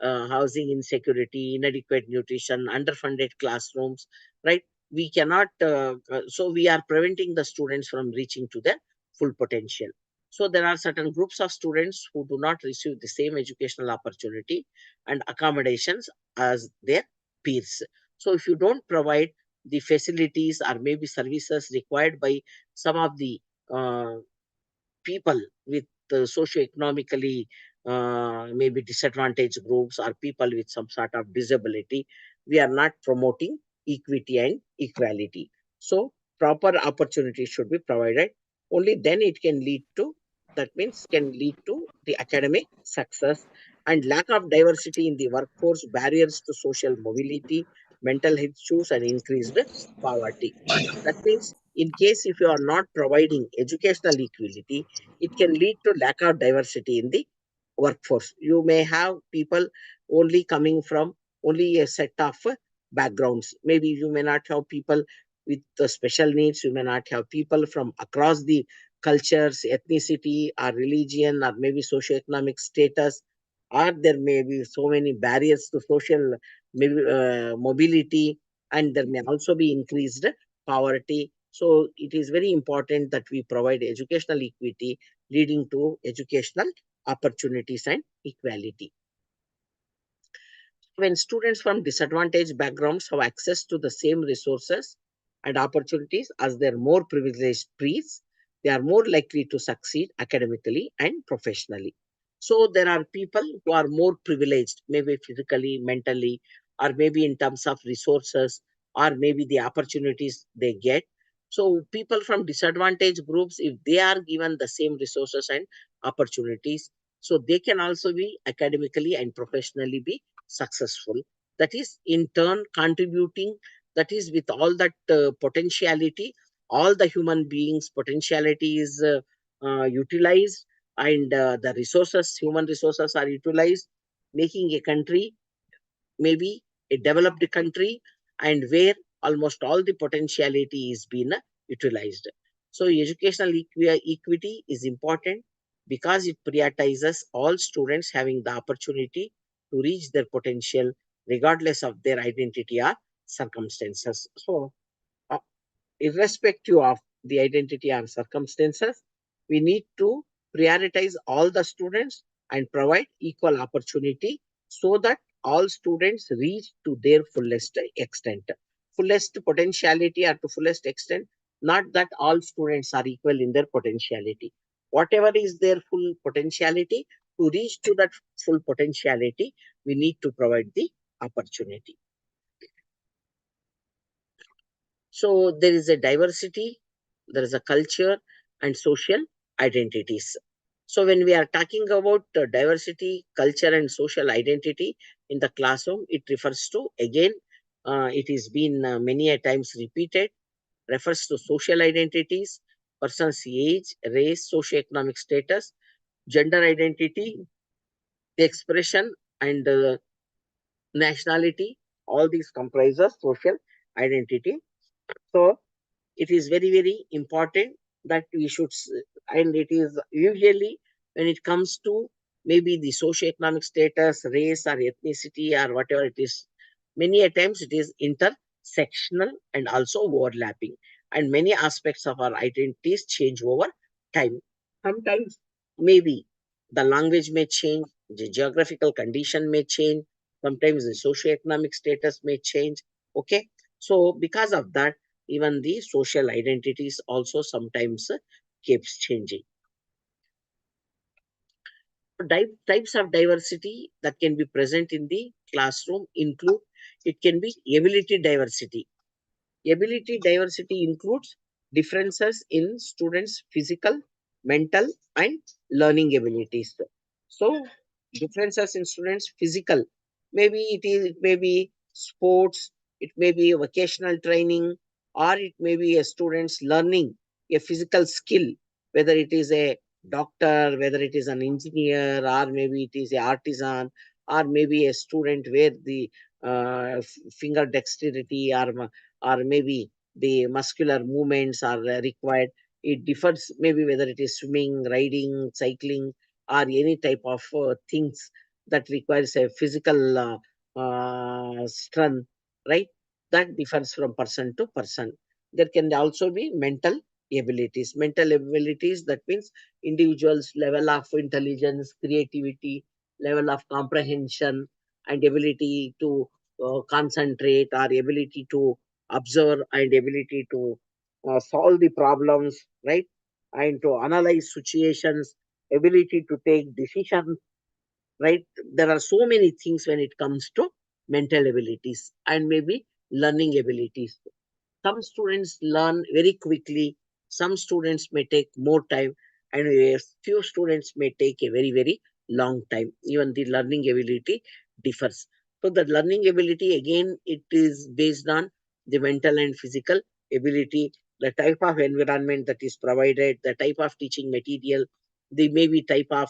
housing insecurity, inadequate nutrition, underfunded classrooms, right? We cannot, so we are preventing the students from reaching to their full potential. So there are certain groups of students who do not receive the same educational opportunity and accommodations as their peers. So if you don't provide the facilities or maybe services required by some of the uh, people with socio-economically maybe disadvantaged groups or people with some sort of disability, we are not promoting equity and equality. So proper opportunity should be provided only then it can lead to, that means can lead to the academic success. And lack of diversity in the workforce, barriers to social mobility, mental health issues, and increased poverty. That means in case if you are not providing educational equality, it can lead to lack of diversity in the workforce. You may have people only coming from only a set of backgrounds. Maybe you may not have people with the special needs. You may not have people from across the cultures, ethnicity, or religion, or maybe socioeconomic status, or there may be so many barriers to social maybe, mobility, and there may also be increased poverty. So it is very important that we provide educational equity leading to educational opportunities and equality. When students from disadvantaged backgrounds have access to the same resources and opportunities as their more privileged peers, they are more likely to succeed academically and professionally. So there are people who are more privileged, maybe physically, mentally, or maybe in terms of resources, or maybe the opportunities they get. So people from disadvantaged groups, if they are given the same resources and opportunities, so they can also be academically and professionally be successful. That is in turn contributing, that is with all that potentiality, all the human beings potentiality is utilized, and the resources, human resources are utilized, making a country maybe a developed country, and where almost all the potentiality is being utilized. So educational equity is important because it prioritizes all students having the opportunity to reach their potential regardless of their identity or circumstances. So uh, irrespective of the identity or circumstances, we need to prioritize all the students and provide equal opportunity so that all students reach to their fullest extent, fullest potentiality or to fullest extent, not that all students are equal in their potentiality. Whatever is their full potentiality, to reach to that full potentiality, we need to provide the opportunity. So there is a diversity, there is a culture and social identities. So when we are talking about diversity, culture and social identity in the classroom, it refers to, again, it is been many a times repeated, refers to social identities, person's age, race, socioeconomic status, gender identity, expression, and nationality. All these comprises social identity. So it is very, very important that we should, and it is usually when it comes to maybe the socioeconomic status, race or ethnicity or whatever it is, many a times it is intersectional and also overlapping, and many aspects of our identities change over time. Sometimes maybe the language may change, the geographical condition may change, sometimes the socioeconomic status may change. Okay, so because of that, even the social identities also sometimes keeps changing. Types of diversity that can be present in the classroom include, it can be ability diversity. Ability diversity includes differences in students' physical, mental, and learning abilities. So, differences in students' physical, maybe it may be sports, it may be vocational training, or it may be a student's learning a physical skill, whether it is a doctor, whether it is an engineer, or maybe it is a artisan, or maybe a student where the finger dexterity or maybe the muscular movements are required. It differs, maybe whether it is swimming, riding, cycling, or any type of things that requires a physical strength, right? That differs from person to person. There can also be mental abilities. Mental abilities, that means individuals' level of intelligence, creativity, level of comprehension, and ability to concentrate, or ability to observe, and ability to solve the problems, right? And to analyze situations, ability to take decisions, right? There are so many things when it comes to mental abilities and maybe learning abilities. Some students learn very quickly, Some students may take more time, and a few students may take a very, very long time. Even the learning ability differs. So the learning ability, again, it is based on the mental and physical ability, the type of environment that is provided, the type of teaching material, the maybe type of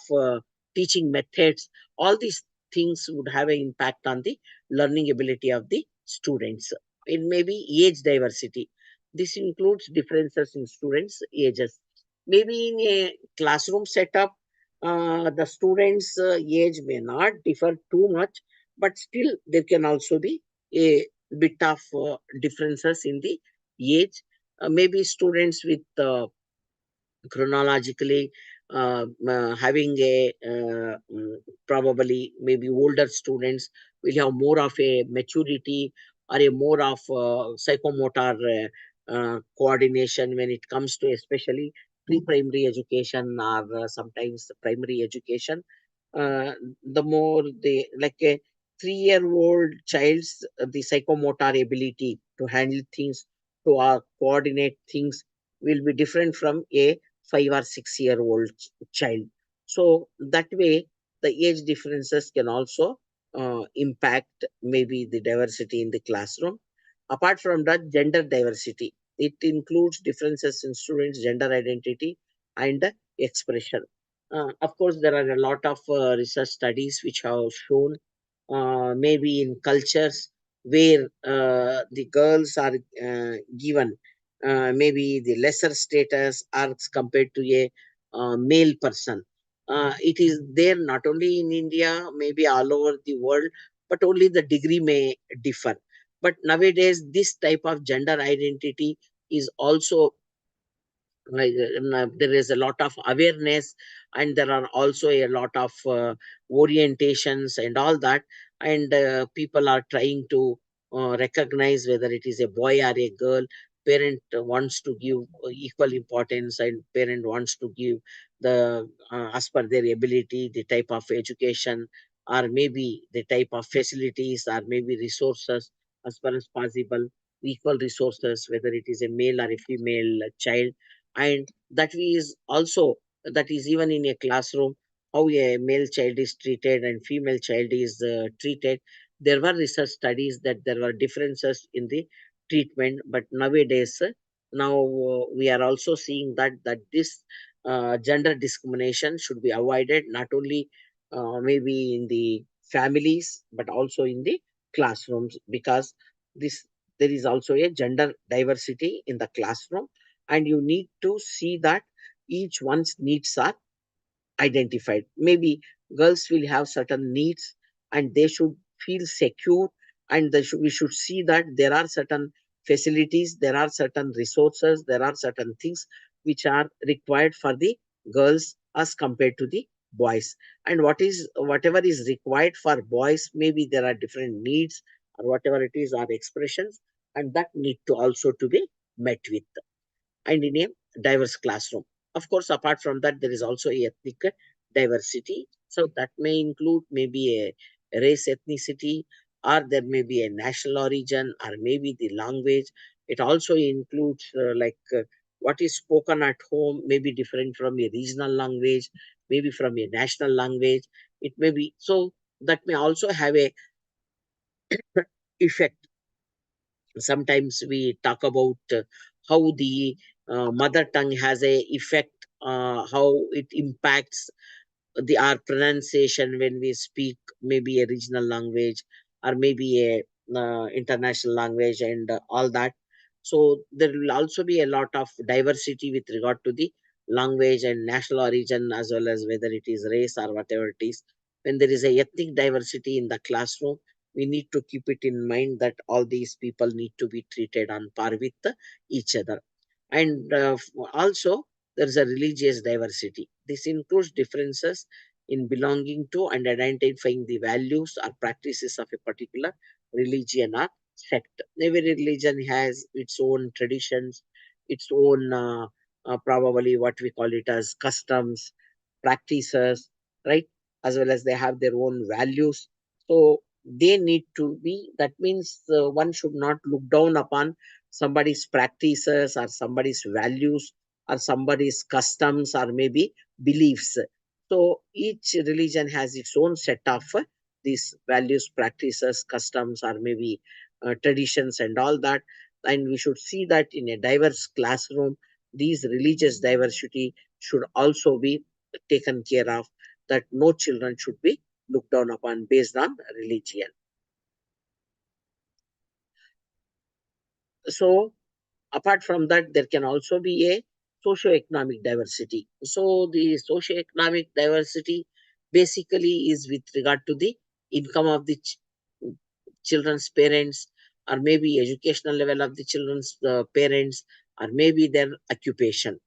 teaching methods. All these things would have an impact on the learning ability of the students. It may be age diversity. This includes differences in students' ages. Maybe in a classroom setup, the students' age may not differ too much, but still there can also be a bit of differences in the age. Maybe students with chronologically having a probably maybe older students will have more of a maturity or a more of psychomotor coordination when it comes to especially pre-primary education or sometimes primary education. uh, the more the like a 3-year-old child's the psychomotor ability to handle things, to coordinate things, will be different from a 5 or 6-year-old child. So that way, the age differences can also impact maybe the diversity in the classroom. Apart from that, gender diversity. It includes differences in students' gender identity and expression. Of course, there are a lot of research studies which have shown maybe in cultures where the girls are given maybe the lesser status as compared to a male person. It is there not only in India, maybe all over the world, but only the degree may differ. But nowadays, this type of gender identity is also there is a lot of awareness, and there are also a lot of orientations and all that, and people are trying to recognize whether it is a boy or a girl. Parent wants to give equal importance, and parent wants to give the as per their ability the type of education, or maybe the type of facilities, or maybe resources as far as possible, equal resources, whether it is a male or a female child. And that is also, that is even in a classroom, how a male child is treated and female child is treated. There were research studies that there were differences in the treatment, but nowadays now we are also seeing that this gender discrimination should be avoided, not only maybe in the families but also in the classrooms, because this there is also a gender diversity in the classroom, and you need to see that each one's needs are identified. Maybe girls will have certain needs and they should feel secure, and we should see that there are certain facilities, there are certain resources, there are certain things which are required for the girls as compared to the boys. And whatever is required for boys, maybe there are different needs, or whatever it is, are expressions, and that need to also to be met with, and in a diverse classroom. Of course, apart from that, there is also a ethnic diversity. So that may include maybe a race ethnicity, or there may be a national origin, or maybe the language. It also includes what is spoken at home may be different from a regional language, maybe from a national language. It may be so that may also have a effect. Sometimes we talk about how the mother tongue has a effect, how it impacts the our pronunciation when we speak maybe a regional language, or maybe a international language, and all that. So there will also be a lot of diversity with regard to the language and national origin, as well as whether it is race or whatever it is. When there is a ethnic diversity in the classroom, we need to keep it in mind that all these people need to be treated on par with each other. And also, there is a religious diversity. This includes differences in belonging to and identifying the values or practices of a particular religion or sect. Every religion has its own traditions, its own probably what we call it as customs, practices, right? As well as they have their own values. So they need to be, that means one should not look down upon somebody's practices or somebody's values, or somebody's customs or maybe beliefs. So each religion has its own set of these values, practices, customs, or maybe traditions and all that. And we should see that in a diverse classroom, these religious diversity should also be taken care of, that no children should be looked down upon based on religion. So apart from that, there can also be a socio-economic diversity. So the socio-economic diversity basically is with regard to the income of the children's parents, or maybe educational level of the children's parents, or maybe their occupation.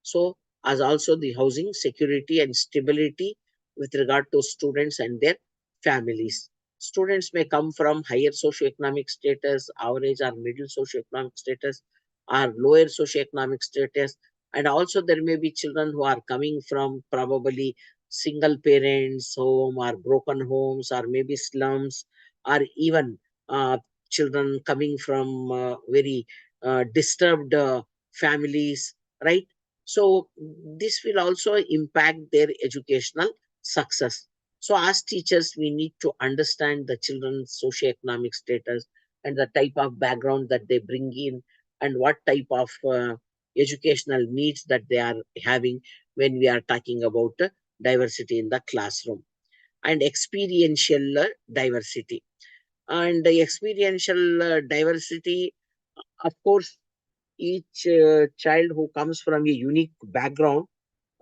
So, as also the housing security and stability with regard to students and their families. Students may come from higher socioeconomic status, average or middle socioeconomic status, or lower socioeconomic status. And also there may be children who are coming from probably single parents home, or broken homes, or maybe slums, or even children coming from very disturbed families, right? So this will also impact their educational success. So as teachers, we need to understand the children's socioeconomic status and the type of background that they bring in, and what type of educational needs that they are having when we are talking about diversity in the classroom. And experiential diversity. And the experiential diversity, of course, each child who comes from a unique background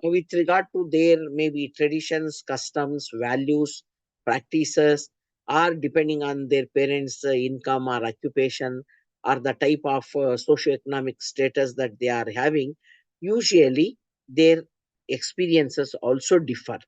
with regard to their maybe traditions, customs, values, practices, or depending on their parents' income or occupation, or the type of socioeconomic status that they are having, usually their experiences also differ.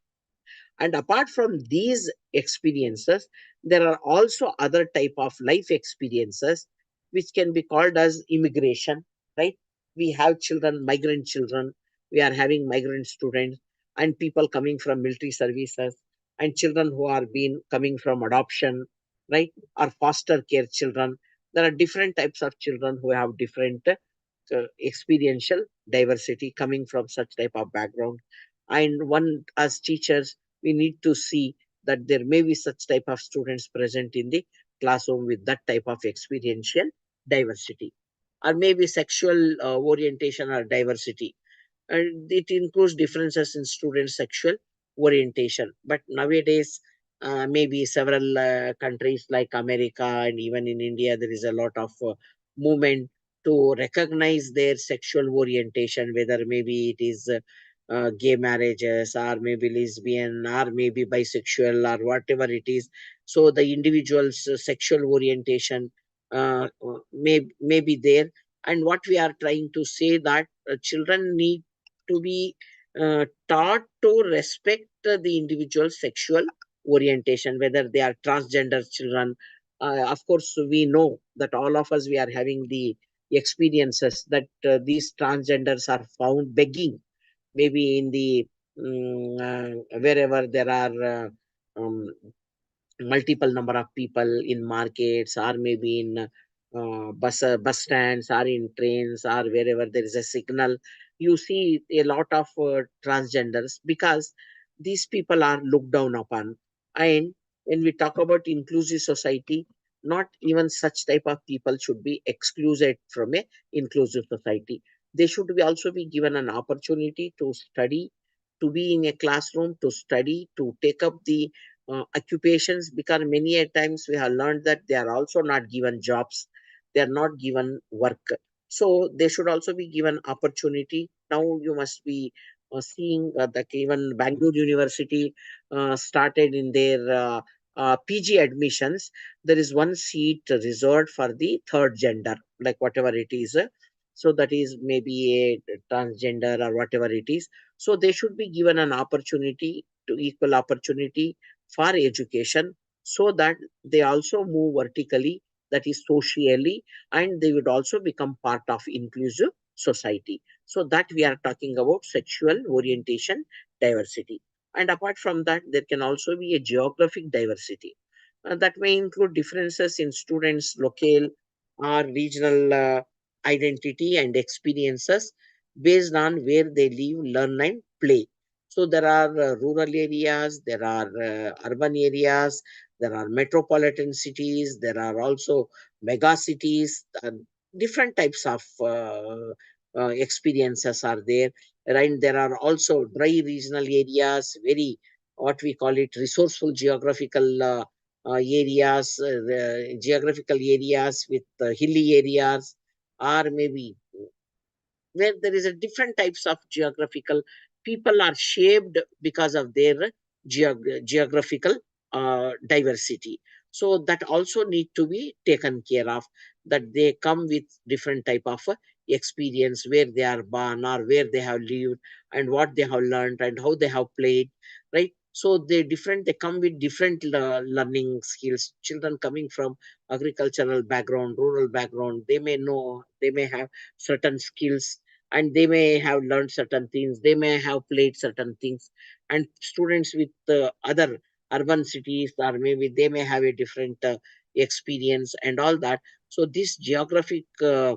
And apart from these experiences, there are also other type of life experiences which can be called as immigration, right? We have children, migrant children, we are having migrant students, and people coming from military services, and children who are being coming from adoption, right? Or foster care children. There are different types of children who have different experiential diversity coming from such type of background. And one, as teachers, we need to see that there may be such type of students present in the classroom with that type of experiential diversity, or maybe sexual orientation or diversity, and it includes differences in students' sexual orientation. But nowadays, maybe several countries like America and even in India, there is a lot of movement to recognize their sexual orientation, whether maybe it is gay marriages, or maybe lesbian, or maybe bisexual, or whatever it is. So the individual's sexual orientation may be there. And what we are trying to say that children need to be taught to respect the individual sexual orientation, whether they are transgender children. Of course, we know that all of us, we are having the experiences that these transgenders are found begging, maybe in the wherever there are multiple number of people in markets, or maybe in bus stands, or in trains, or wherever there is a signal, you see a lot of transgenders, because these people are looked down upon. And when we talk about inclusive society, not even such type of people should be excluded from a inclusive society. They should be also be given an opportunity to study, to be in a classroom, to study, to take up the occupations, because many a times we have learned that they are also not given jobs, they are not given work. So they should also be given opportunity. Now you must be seeing that even Bangalore University started in their PG admissions, there is one seat reserved for the third gender, like whatever it is. So that is maybe a transgender or whatever it is. So they should be given an opportunity, to equal opportunity for education, so that they also move vertically, that is socially, and they would also become part of inclusive society. So that we are talking about sexual orientation diversity. And apart from that, there can also be a geographic diversity that may include differences in students local or regional identity and experiences. based on where they live, learn, and play. So there are rural areas, there are urban areas, there are metropolitan cities, there are also mega cities, different types of experiences are there. Right? There are also dry regional areas, very what we call it resourceful geographical areas, the geographical areas with hilly areas, or maybe where there is a different types of geographical people are shaped because of their geographical diversity. So that also need to be taken care of, that they come with different type of experience where they are born or where they have lived and what they have learned and how they have played, right? So they come with different learning skills. Children coming from agricultural background, rural background, they may know, they may have certain skills, and they may have learned certain things, they may have played certain things. And students with other urban cities, or maybe they may have a different experience and all that. So this geographic